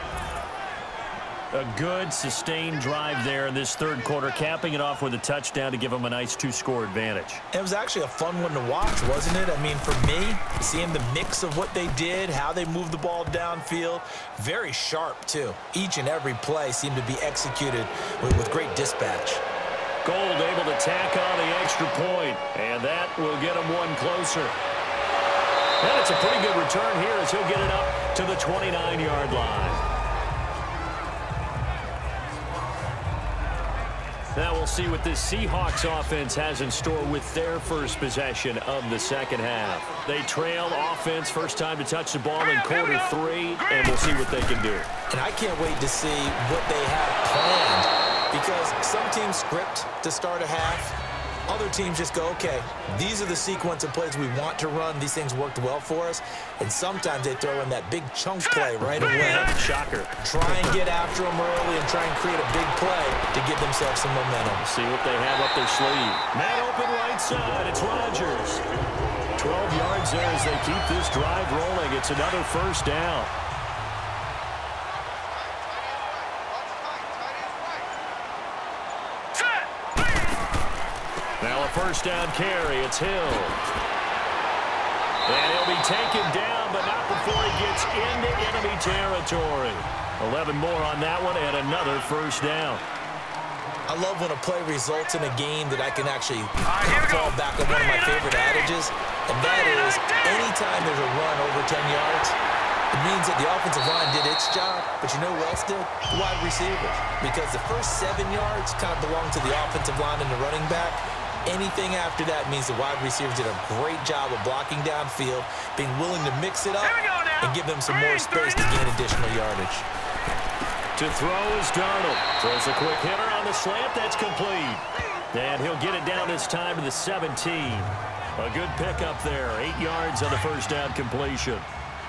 it. A good, sustained drive there in this third quarter, capping it off with a touchdown to give them a nice 2-score advantage. It was actually a fun one to watch, wasn't it? I mean, for me, seeing the mix of what they did, how they moved the ball downfield, very sharp, too. Each and every play seemed to be executed with great dispatch. Gold able to tack on the extra point, and that will get him one closer. And it's a pretty good return here as he'll get it up to the 29-yard line. Now we'll see what this Seahawks offense has in store with their first possession of the second half. They trail offense, first time to touch the ball in quarter 3, and we'll see what they can do. And I can't wait to see what they have planned. Because some teams script to start a half. Other teams just go, okay, these are the sequence of plays we want to run. These things worked well for us. And sometimes they throw in that big chunk play right away. Shocker. Try and get after them early and try and create a big play to give themselves some momentum. See what they have up their sleeve. Man open right side. It's Rodgers. 12 yards there as they keep this drive rolling. It's another first down. Now a first down carry. It's Hill. And he'll be taken down, but not before he gets into enemy territory. 11 more on that one and another first down. I love when a play results in a game that I can actually fall back on one of my favorite adages, and that is anytime there's a run over 10 yards, it means that the offensive line did its job, but you know who else did? The wide receivers. Because the first 7 yards kind of belong to the offensive line and the running back. Anything after that means the wide receivers did a great job of blocking downfield, being willing to mix it up, and give them some more space to gain additional yardage. To throw is Darnold. Throws a quick hitter on the slant. That's complete. And he'll get it down this time to the 17. A good pickup there. 8 yards on the first down completion.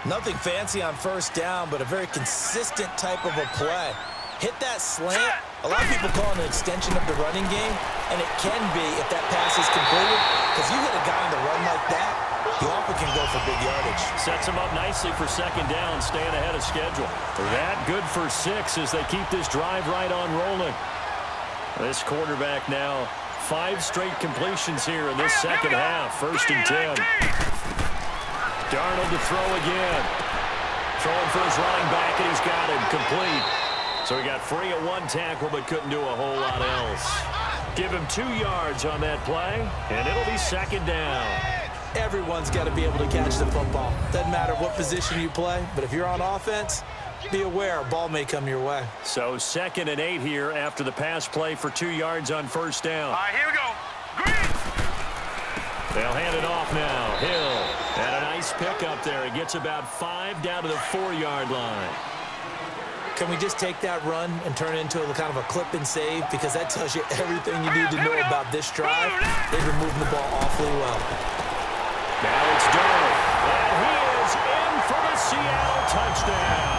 Nothing fancy on first down, but a very consistent type of a play. Hit that slant. A lot of people call it an extension of the running game, and it can be if that pass is completed, because you hit a guy on the run like that, he often can go for big yardage. Sets him up nicely for second down, staying ahead of schedule. That good for 6 as they keep this drive right on rolling. This quarterback now 5 straight completions here in this second half. First and 10. Darnold to throw again. Throwing for his running back, and he's got him complete. So he got free of 1 tackle, but couldn't do a whole lot else. Give him 2 yards on that play, and it'll be second down. Everyone's got to be able to catch the football. Doesn't matter what position you play, but if you're on offense, be aware a ball may come your way. So 2nd and 8 here after the pass play for 2 yards on first down. All right, here we go. Green. They'll hand it off now. Hill. And a nice pickup there. He gets about 5 down to the 4-yard line. Can we just take that run and turn it into a kind of a clip and save? Because that tells you everything you need to know about this drive. They've been moving the ball awfully well. Now it's Darnold. And he is in for the Seattle touchdown.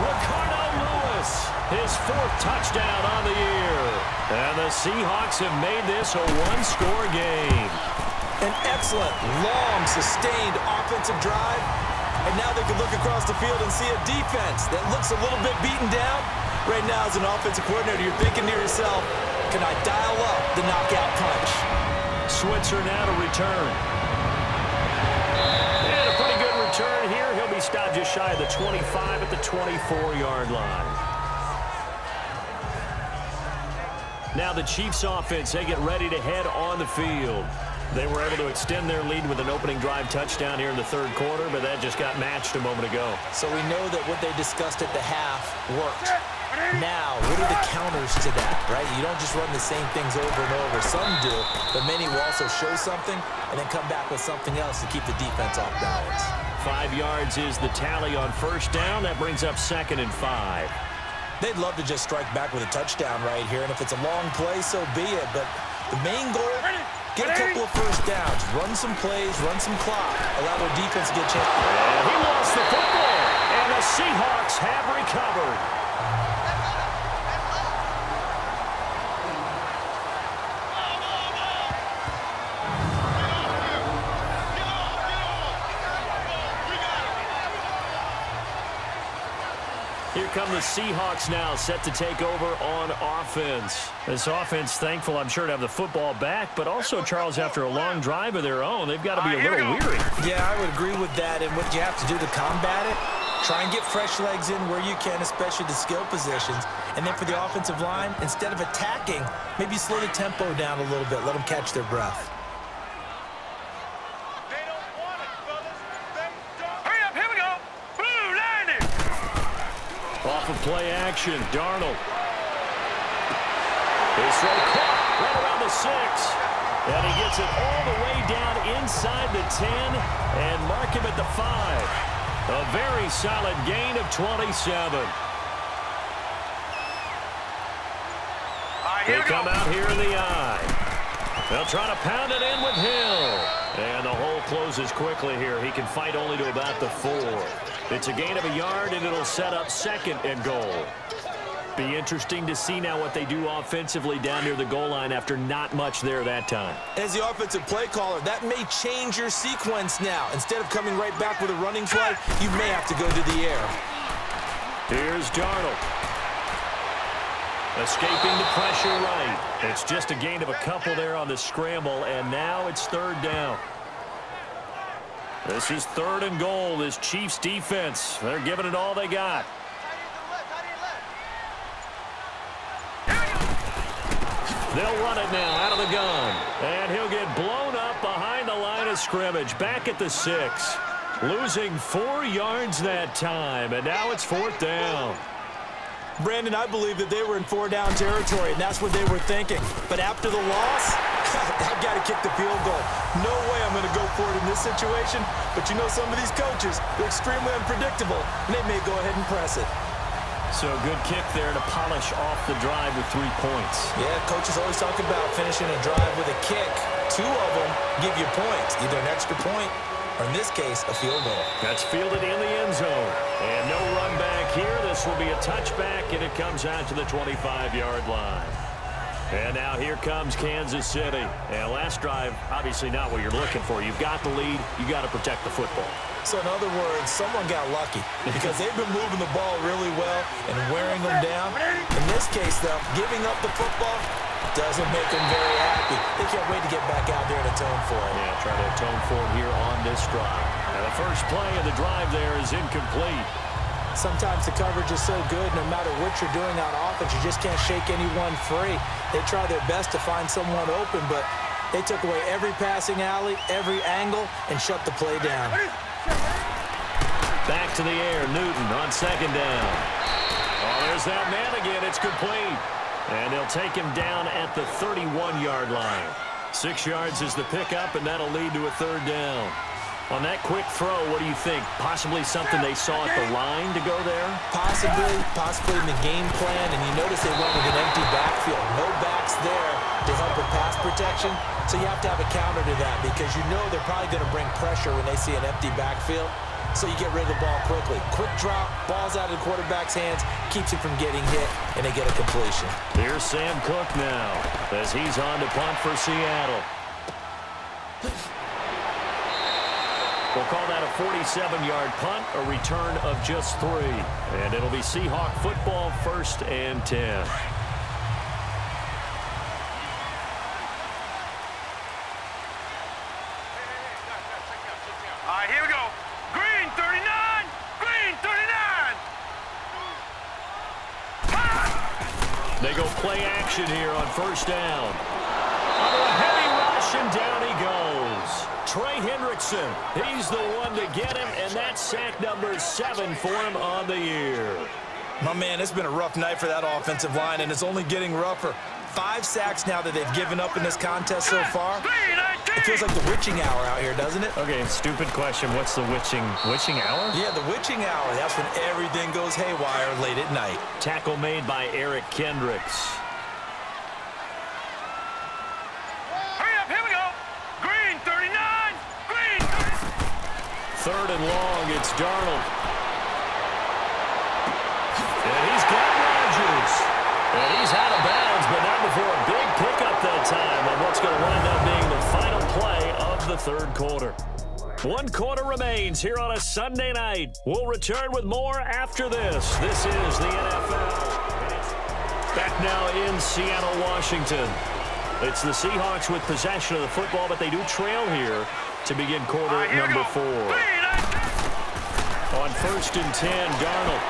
Ricardo Lewis, his 4th touchdown on the year. And the Seahawks have made this a 1-score game. An excellent, long, sustained offensive drive. And now they can look across the field and see a defense that looks a little bit beaten down. Right now, as an offensive coordinator, you're thinking to yourself, can I dial up the knockout punch? Switzer now to return. And a pretty good return here. He'll be stopped just shy of the 25 at the 24-yard line. Now the Chiefs offense, they get ready to head on the field. They were able to extend their lead with an opening drive touchdown here in the third quarter, but that just got matched a moment ago. So we know that what they discussed at the half worked. Now, what are the counters to that, right? You don't just run the same things over and over. Some do, but many will also show something and then come back with something else to keep the defense off balance. 5 yards is the tally on first down. That brings up 2nd and 5. They'd love to just strike back with a touchdown right here, and if it's a long play, so be it. But the main goal, get a couple of first downs, run some plays, run some clock, allow their defense to get a chance. And he lost the football, and the Seahawks have recovered. Here come the Seahawks now, set to take over on offense. This offense, thankful, I'm sure, to have the football back, but also, Charles, after a long drive of their own, they've got to be a little weary. Yeah, I would agree with that, and what you have to do to combat it, try and get fresh legs in where you can, especially the skill positions. And then for the offensive line, instead of attacking, maybe slow the tempo down a little bit, let them catch their breath. Off of play action, Darnold. His throw caught right around the 6. And he gets it all the way down inside the 10 and mark him at the 5. A very solid gain of 27. They come out here in the eye. They'll try to pound it in with Hill. And the hole closes quickly here. He can fight only to about the 4. It's a gain of a yard, and it'll set up 2nd and goal. Be interesting to see now what they do offensively down near the goal line after not much there that time. As the offensive play caller, that may change your sequence now. Instead of coming right back with a running play, you may have to go to the air. Here's Darnold. Escaping the pressure right. It's just a gain of a couple there on the scramble, and now it's 3rd down. This is 3rd and goal. This Chiefs defense, they're giving it all they got. They'll run it now out of the gun. And he'll get blown up behind the line of scrimmage. Back at the 6. Losing 4 yards that time. And now it's 4th down. Brandon, I believe that they were in 4-down territory, and that's what they were thinking. But after the loss, I've got to kick the field goal. No way I'm going to go for it in this situation. But you know, some of these coaches, they're extremely unpredictable, and they may go ahead and press it. So a good kick there to polish off the drive with 3 points. Yeah, coaches always talk about finishing a drive with a kick. 2 of them give you points, either an extra point or, in this case, a field goal. That's fielded in the end zone. And no run back here. This will be a touchback, and it comes out to the 25-yard line. And now here comes Kansas City. And last drive, obviously not what you're looking for. You've got the lead. You got to protect the football. So in other words, someone got lucky because they've been moving the ball really well and wearing them down. In this case, though, giving up the football doesn't make them very happy. They can't wait to get back out there and atone for it. Yeah, try to atone for it here on this drive. And the first play of the drive there is incomplete. Sometimes the coverage is so good, no matter what you're doing on offense, you just can't shake anyone free. They try their best to find someone open, but they took away every passing alley, every angle, and shut the play down. Back to the air, Newton on 2nd down. Oh, there's that man again. It's complete. And they'll take him down at the 31-yard line. 6 yards is the pickup, and that'll lead to a 3rd down. On that quick throw, what do you think? Possibly something they saw at the line to go there? Possibly in the game plan, and you notice they went with an empty backfield. No backs there to help with pass protection, so you have to have a counter to that because you know they're probably going to bring pressure when they see an empty backfield, so you get rid of the ball quickly. Quick drop, ball's out of the quarterback's hands, keeps him from getting hit, and they get a completion. Here's Sam Cook now as he's on to punt for Seattle. We'll call that a 47-yard punt, a return of just 3. And it'll be Seahawk football, 1st and 10. All right, here we go. Green 39! Green 39! They go play action here on 1st down. Under a heavy rush, and down he goes. Trey Hendrickson, he's the one to get him, and that's sack number 7 for him on the year. My man, it's been a rough night for that offensive line, and it's only getting rougher. 5 sacks now that they've given up in this contest so far. It feels like the witching hour out here, doesn't it? Okay, stupid question. What's the witching hour? Yeah, the witching hour. That's when everything goes haywire late at night. Tackle made by Eric Kendricks. Hurry up, here we go. Green, 39. Green. 3rd and long, it's Darnold. And he's got Rodgers. And he's out of bounds, but not before a big pickup that time on what's going to wind up being the final play of the 3rd quarter. 1 quarter remains here on a Sunday night. We'll return with more after this. This is the NFL. Back now in Seattle, Washington. It's the Seahawks with possession of the football, but they do trail here to begin quarter number 4. On 1st and 10, Darnold.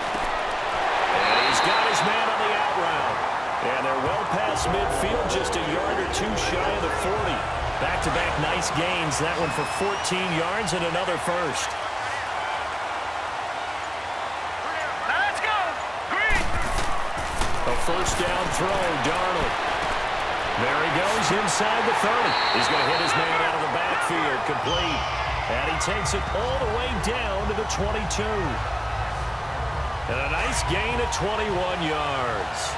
And he's got his man on the out route. And they're well past midfield, just a yard or 2 shy of the 40. Back-to-back nice gains. That one for 14 yards and another first. Let's go. Green. A 1st down throw, Darnold. There he goes inside the 30. He's going to hit his man out of the backfield, complete. And he takes it all the way down to the 22. And a nice gain of 21 yards.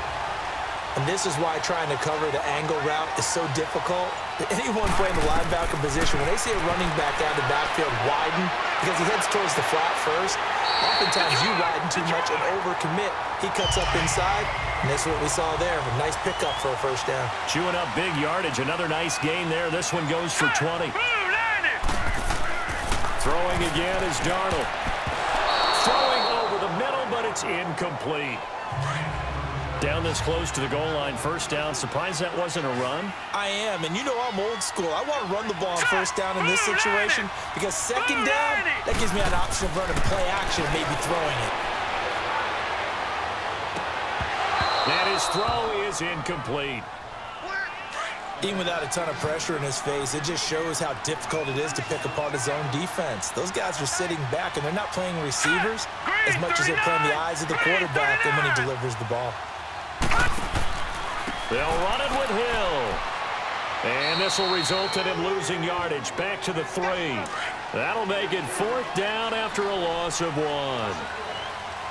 And this is why trying to cover the angle route is so difficult. Anyone playing the linebacker position, when they see a running back out of the backfield widen, because he heads towards the flat first, oftentimes you widen too much and overcommit. He cuts up inside, and that's what we saw there. A nice pickup for a 1st down. Chewing up big yardage. Another nice gain there. This one goes for 20. Throwing again is Darnold. Throwing over the middle, but it's incomplete. Down this close to the goal line, 1st down. Surprised that wasn't a run? I am, and you know I'm old school. I want to run the ball on 1st down in this situation because 2nd down, that gives me an option of running play action, maybe throwing it. And his throw is incomplete. Even without a ton of pressure in his face, it just shows how difficult it is to pick apart his own defense. Those guys are sitting back, and they're not playing receivers as much as they're playing the eyes of the quarterback and when he delivers the ball. They'll run it with Hill. And this will result in him losing yardage back to the 3. That'll make it 4th down after a loss of 1.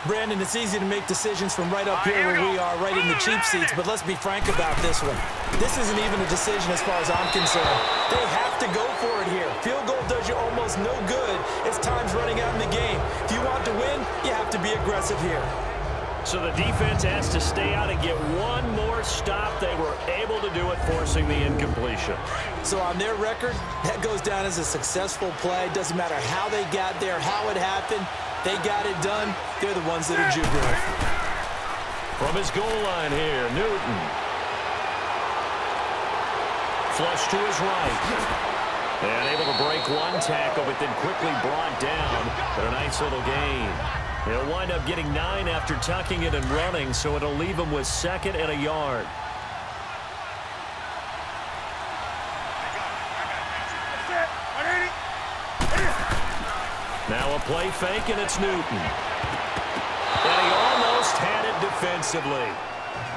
Brandon, it's easy to make decisions from right up here where we are, right in the cheap seats, but let's be frank about this one. This isn't even a decision as far as I'm concerned. They have to go for it here. Field goal does you almost no good as time's running out in the game. If you want to win, you have to be aggressive here. So the defense has to stay out and get one more stop. They were able to do it, forcing the incompletion. So on their record, that goes down as a successful play. Doesn't matter how they got there, how it happened. They got it done. They're the ones that are jubilant. From his goal line here, Newton. Flush to his right. And able to break one tackle, but then quickly brought down. But a nice little gain. He'll wind up getting 9 after tucking it and running, so it'll leave him with 2nd and a yard. Now a play fake, and it's Newton. And he almost had it defensively.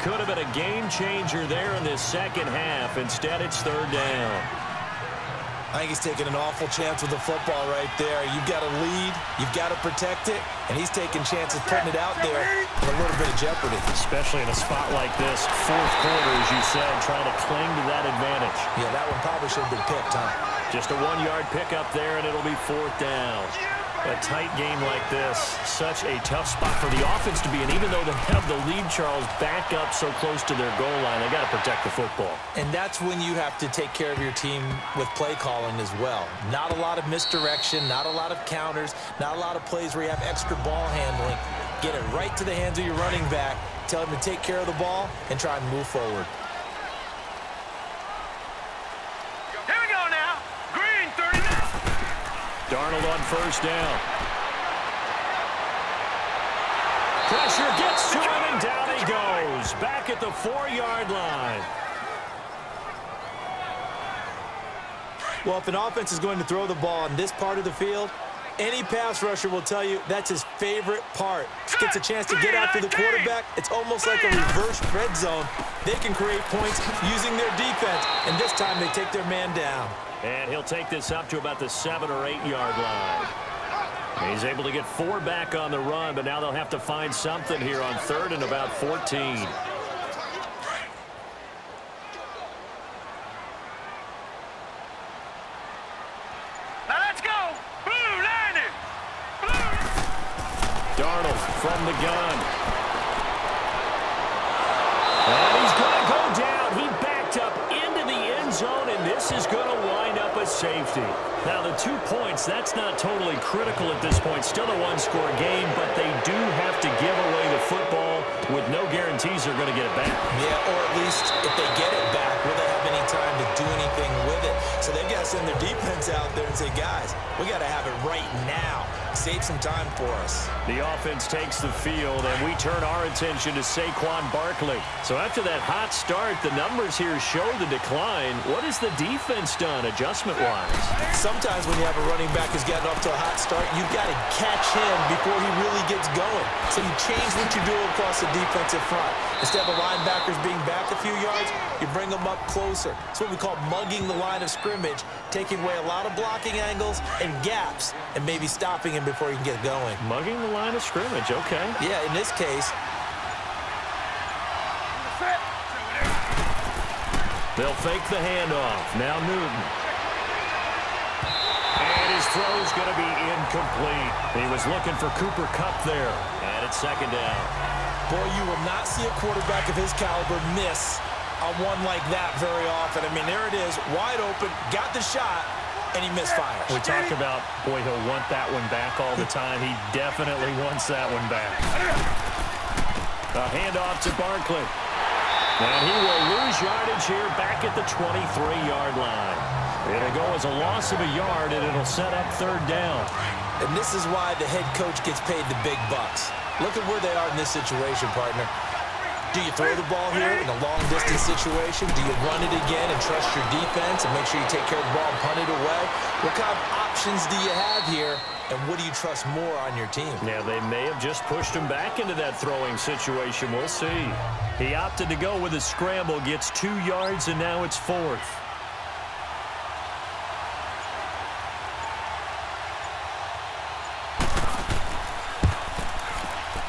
Could have been a game changer there in this 2nd half. Instead, it's 3rd down. I think he's taking an awful chance with the football right there. You've got to lead, you've got to protect it, and he's taking chances putting it out there in a little bit of jeopardy. Especially in a spot like this, 4th quarter, as you said, trying to cling to that advantage. Yeah, that one probably should have been picked, huh? Just a 1-yard pickup there, and it'll be 4th down. A tight game like this, such a tough spot for the offense to be in. Even though they have the lead, Charles, back up so close to their goal line, they got to protect the football. And that's when you have to take care of your team with play calling as well. Not a lot of misdirection, not a lot of counters, not a lot of plays where you have extra ball handling. Get it right to the hands of your running back, tell him to take care of the ball, and try and move forward. Here we go now. Green, 39. Darnold on 1st down. Pressure gets to him, and down he goes. Back at the 4-yard line. Well, if an offense is going to throw the ball in this part of the field, Any pass rusher will tell you that's his favorite part. Gets a chance to get after the quarterback. It's almost like a reverse red zone. They can create points using their defense, and this time they take their man down. And he'll take this up to about the 7 or 8 yard line. He's able to get 4 back on the run, but now they'll have to find something here on 3rd and about 14. From the gun. And he's going to go down. He backed up into the end zone, and this is going to wind up a safety. Now, the 2 points, that's not totally critical at this point. Still a one-score game, but they do have to give away the football with no guarantees they're going to get it back. Yeah, or at least if they get it back, will they have any time to do anything with it? So they've got to send their defense out there and say, guys, we got to have it right now. Save some time for us. The offense takes the field, and we turn our attention to Saquon Barkley. So after that hot start, the numbers here show the decline. What has the defense done adjustment-wise? Sometimes when you have a running back who's gotten off to a hot start, you've got to catch him before he really gets going. So you change what you do across the defensive front. Instead of the linebackers being back a few yards, you bring them up closer. It's what we call mugging the line of scrimmage, taking away a lot of blocking angles and gaps, and maybe stopping him before he can get going. Mugging the line of scrimmage, okay. Yeah, in this case. They'll fake the handoff. Now Newton. And his throw's going to be incomplete. He was looking for Cooper Kupp there. And it's 2nd down. Boy, you will not see a quarterback of his caliber miss on one like that very often. I mean, there it is, wide open, got the shot, and he misfires. We talk about, boy, he'll want that one back all the time. He definitely wants that one back. A handoff to Barkley. And he will lose yardage here back at the 23-yard line. It'll go as a loss of a yard, and it'll set up 3rd down. And this is why the head coach gets paid the big bucks. Look at where they are in this situation, partner. Do you throw the ball here in a long-distance situation? Do you run it again and trust your defense and make sure you take care of the ball and punt it away? What kind of options do you have here, and what do you trust more on your team? Yeah, they may have just pushed him back into that throwing situation. We'll see. He opted to go with a scramble, gets 2 yards, and now it's 4th.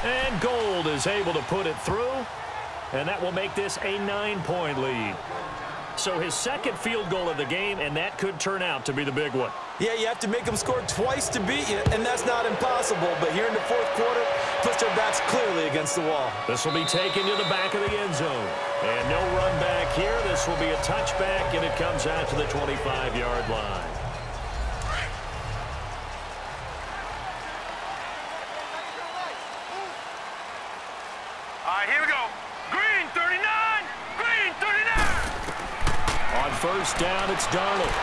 And Gold is able to put it through, and that will make this a 9-point lead. So his 2nd field goal of the game, and that could turn out to be the big one. Yeah, you have to make them score twice to beat you, and that's not impossible. But here in the 4th quarter, puts their backs clearly against the wall. This will be taken to the back of the end zone. And no run back here. This will be a touchback, and it comes out to the 25-yard line. All right, here we go. Green 39! Green 39! On 1st down, it's Darnold.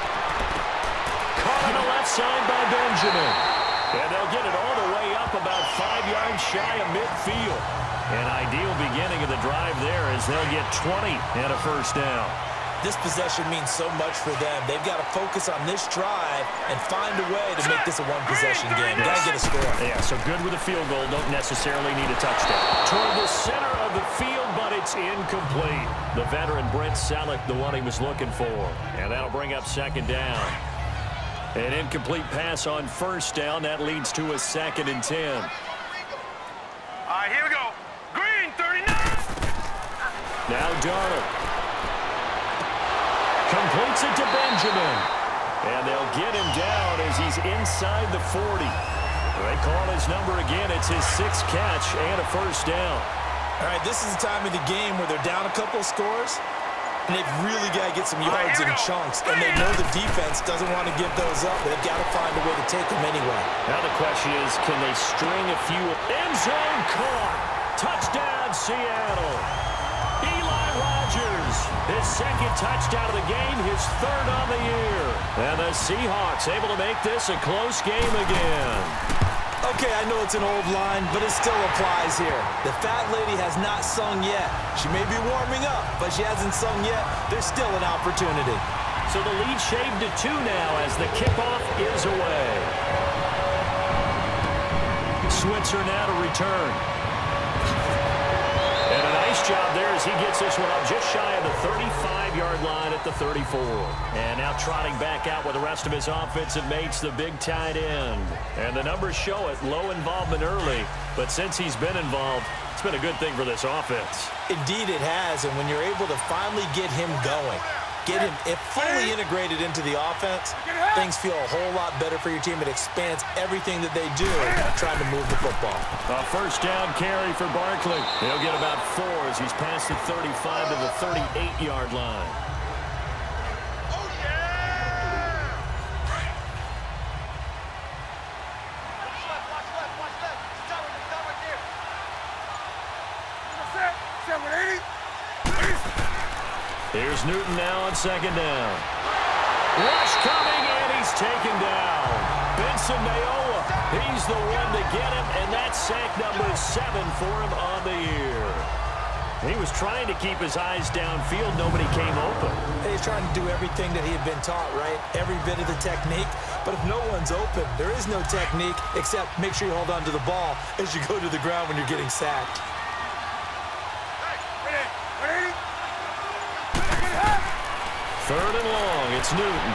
Caught on the left side by Benjamin. And they'll get it all the way up about 5 yards shy of midfield. An ideal beginning of the drive there as they'll get 20 and a 1st down. This possession means so much for them. They've got to focus on this drive and find a way to make this a one-possession game. Got to get a score. Yeah, so good with a field goal. Don't necessarily need a touchdown. Toward the center of the field, but it's incomplete. The veteran Brent Selleck, the one he was looking for. And that'll bring up 2nd down. An incomplete pass on 1st down. That leads to a 2nd and 10. All right, here we go. Green 39! Now Darnold. Completes it to Benjamin. And they'll get him down as he's inside the 40. They call his number again. It's his 6th catch and a 1st down. All right, this is the time of the game where they're down a couple of scores, and they've really got to get some yards in chunks. And they know the defense doesn't want to give those up, but they've got to find a way to take them anyway. Now the question is, can they string a few? End zone caught. Touchdown, Seattle. Eli Rogers, his 2nd touchdown of the game, his 3rd on the year. And the Seahawks able to make this a close game again. Okay, I know it's an old line, but it still applies here. The fat lady has not sung yet. She may be warming up, but she hasn't sung yet. There's still an opportunity. So the lead shaved to 2 now as the kickoff is away. Switzer now to return. And a nice job there as he gets this one up just shy of the 35-yard line at the 34. And now trotting back out with the rest of his offensive mates, the big tight end. And the numbers show it, low involvement early, but since he's been involved, it's been a good thing for this offense. Indeed it has, and when you're able to finally get him going, get him fully integrated into the offense, things feel a whole lot better for your team. It expands everything that they do trying to move the football. A first down carry for Barkley. He'll get about 4 as he's past the 35 to the 38-yard line. Oh, yeah! Watch left. Stop right there. Set with 80. Here's Newton now on second down. Rush coming, and he's taken down. Benson Mayowa, he's the one to get him, and that's sack number 7 for him on the year. He was trying to keep his eyes downfield. Nobody came open. He's trying to do everything that he had been taught, right? Every bit of the technique. But if no one's open, there is no technique except make sure you hold on to the ball as you go to the ground when you're getting sacked. Third and long, it's Newton.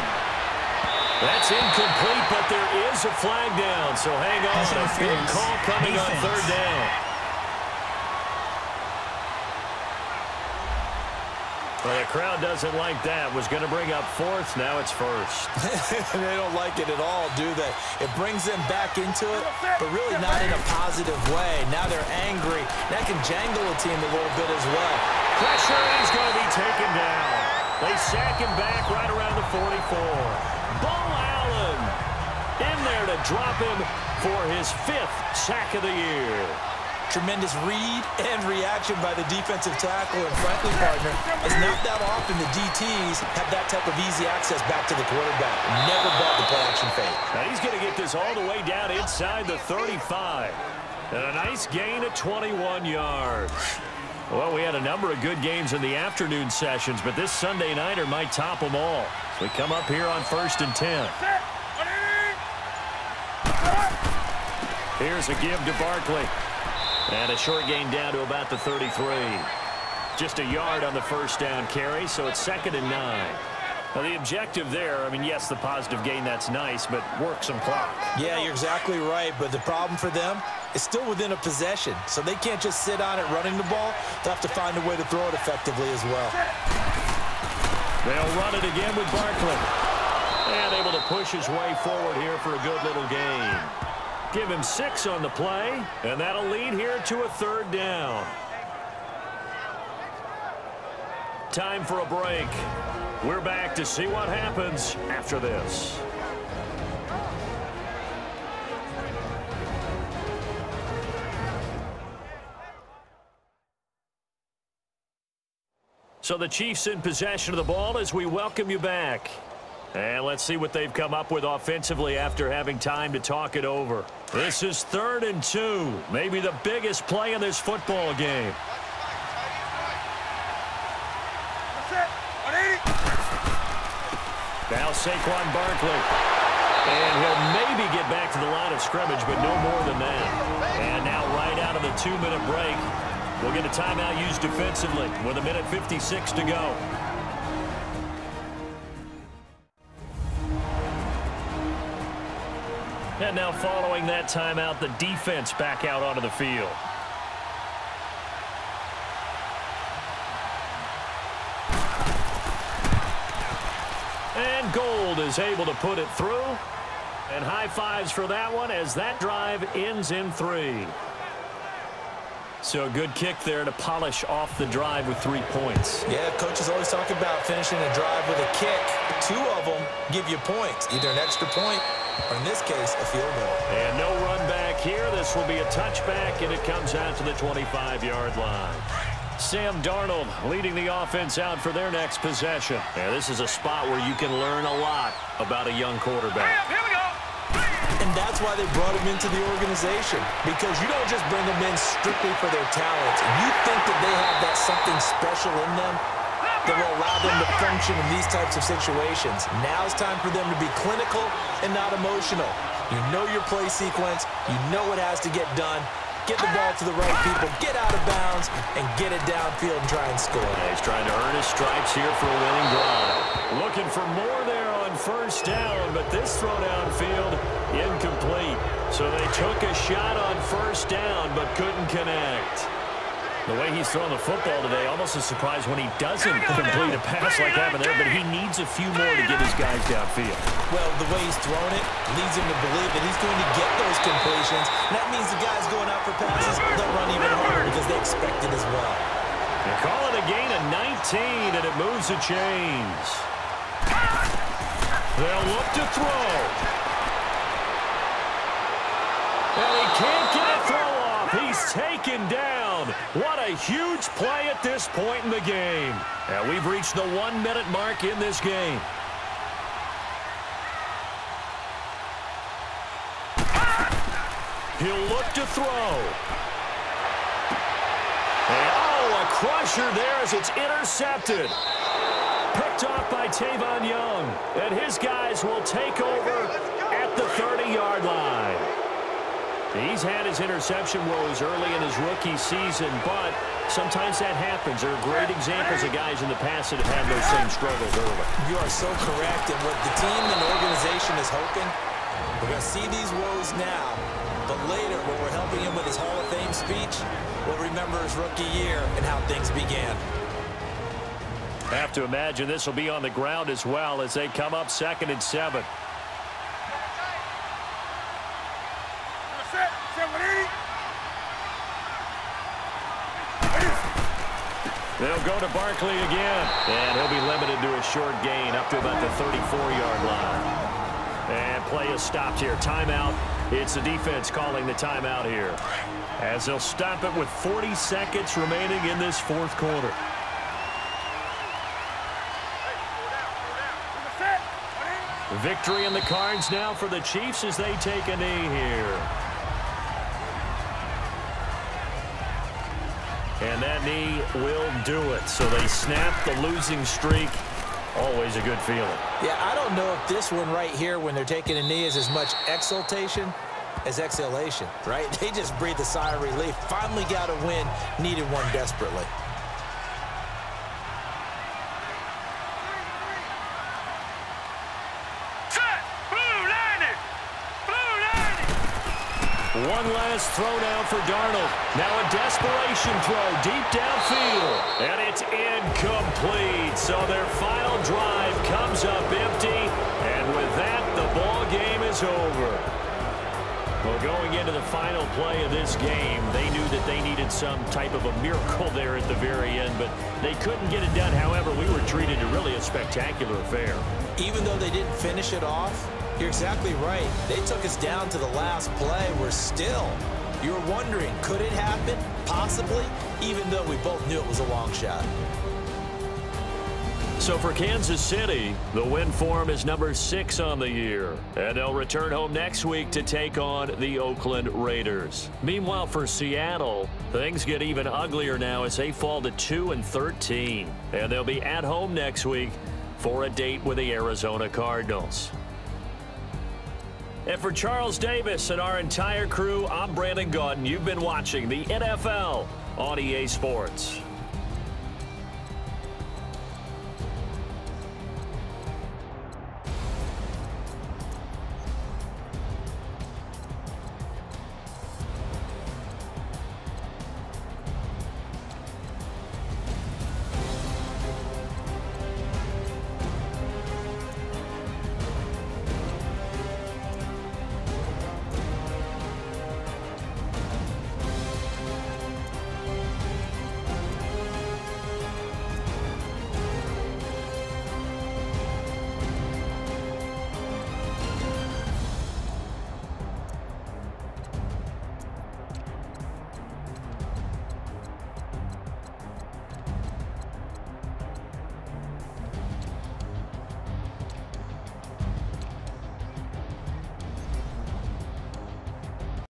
That's incomplete, but there is a flag down, so hang on. A big call coming on third down. Well, the crowd doesn't like that. Was going to bring up fourth, now it's first. They don't like it at all, do they? It brings them back into it, but really not in a positive way. Now they're angry. That can jangle a team a little bit as well. Pressure, and he's going to be taken down. They sack him back right around the 44. Bo Allen in there to drop him for his 5th sack of the year. Tremendous read and reaction by the defensive tackle, and frankly, partner, it's not that often the DTs have that type of easy access back to the quarterback. Never bought the play-action fake. Now he's going to get this all the way down inside the 35. And a nice gain of 21 yards. Well, we had a number of good games in the afternoon sessions, but this Sunday nighter might top them all. So we come up here on 1st and 10. Here's a give to Barkley. And a short gain down to about the 33. Just a yard on the first down carry, so it's 2nd and 9. Now, the objective there, I mean, yes, the positive gain, that's nice, but work some clock. Yeah, you're exactly right, but the problem for them is still within a possession, so they can't just sit on it running the ball. They'll have to find a way to throw it effectively as well. They'll run it again with Barkley. And able to push his way forward here for a good little gain. Give him 6 on the play, and that'll lead here to a 3rd down. Time for a break. We're back to see what happens after this. So the Chiefs in possession of the ball as we welcome you back. And let's see what they've come up with offensively after having time to talk it over. This is 3rd and 2, maybe the biggest play in this football game. Now Saquon Barkley. And he'll maybe get back to the line of scrimmage, but no more than that. And now right out of the 2-minute break, we'll get a timeout used defensively with 1:56 to go. And now following that timeout, the defense back out onto the field. And Gold is able to put it through. And high fives for that one as that drive ends in 3. So a good kick there to polish off the drive with 3 points. Yeah, coaches always talk about finishing a drive with a kick. 2 of them give you points, either an extra point or, in this case, a field goal. And no run back here. This will be a touchback, and it comes out to the 25-yard line. Sam Darnold leading the offense out for their next possession. Yeah, this is a spot where you can learn a lot about a young quarterback. Here we go. And that's why they brought him into the organization, because you don't just bring them in strictly for their talent. You think that they have that something special in them that will allow them to function in these types of situations. Now it's time for them to be clinical and not emotional. You know your play sequence. You know what has to get done. Get the ball to the right people, get out of bounds, and get it downfield and try and score. He's trying to earn his stripes here for a winning drive. Looking for more there on first down, but this throw downfield incomplete. So they took a shot on first down, but couldn't connect. The way he's throwing the football today, almost a surprise when he doesn't complete a pass like that there, but he needs a few more to get his guys downfield. Well, the way he's throwing it leads him to believe that he's going to get those completions. And that means the guys going out for passes, they'll run even harder because they expect it as well. They call it a gain of 19, and it moves the chains. They'll look to throw. And he can't get a throw off. He's taken down. What a huge play at this point in the game. And we've reached the 1-minute mark in this game. He'll look to throw. And, a crusher there as it's intercepted. Picked off by Tavon Young. And his guys will take over at the 30-yard line. He's had his interception woes early in his rookie season, but sometimes that happens. There are great examples of guys in the past that have had those same struggles early. You are so correct, and what the team and the organization is hoping, we're going to see these woes now, but later when we're helping him with his Hall of Fame speech, we'll remember his rookie year and how things began. Have to imagine this will be on the ground as well as they come up 2nd and 7. They'll go to Barkley again, and he'll be limited to a short gain up to about the 34-yard line. And play is stopped here. Timeout. It's the defense calling the timeout here, as they'll stop it with 40 seconds remaining in this fourth quarter. Victory in the cards now for the Chiefs as they take a knee here. And that knee will do it. So they snap the losing streak. Always a good feeling. Yeah, I don't know if this one right here when they're taking a knee is as much exultation as exhalation, right? They just breathe a sigh of relief. Finally got a win. Needed one desperately. One last throw down for Darnold. Now a desperation throw deep downfield. And it's incomplete. So their final drive comes up empty. And with that, the ball game is over. Well, going into the final play of this game, they knew that they needed some type of a miracle there at the very end, but they couldn't get it done. However, we were treated to really a spectacular affair. Even though they didn't finish it off, you're exactly right. They took us down to the last play. We're still, you're wondering, could it happen? Possibly, even though we both knew it was a long shot. So for Kansas City, the win form is number 6 on the year. And they'll return home next week to take on the Oakland Raiders. Meanwhile, for Seattle, things get even uglier now as they fall to 2-13. And they'll be at home next week for a date with the Arizona Cardinals. And for Charles Davis and our entire crew, I'm Brandon Gaudin. You've been watching the NFL on EA Sports.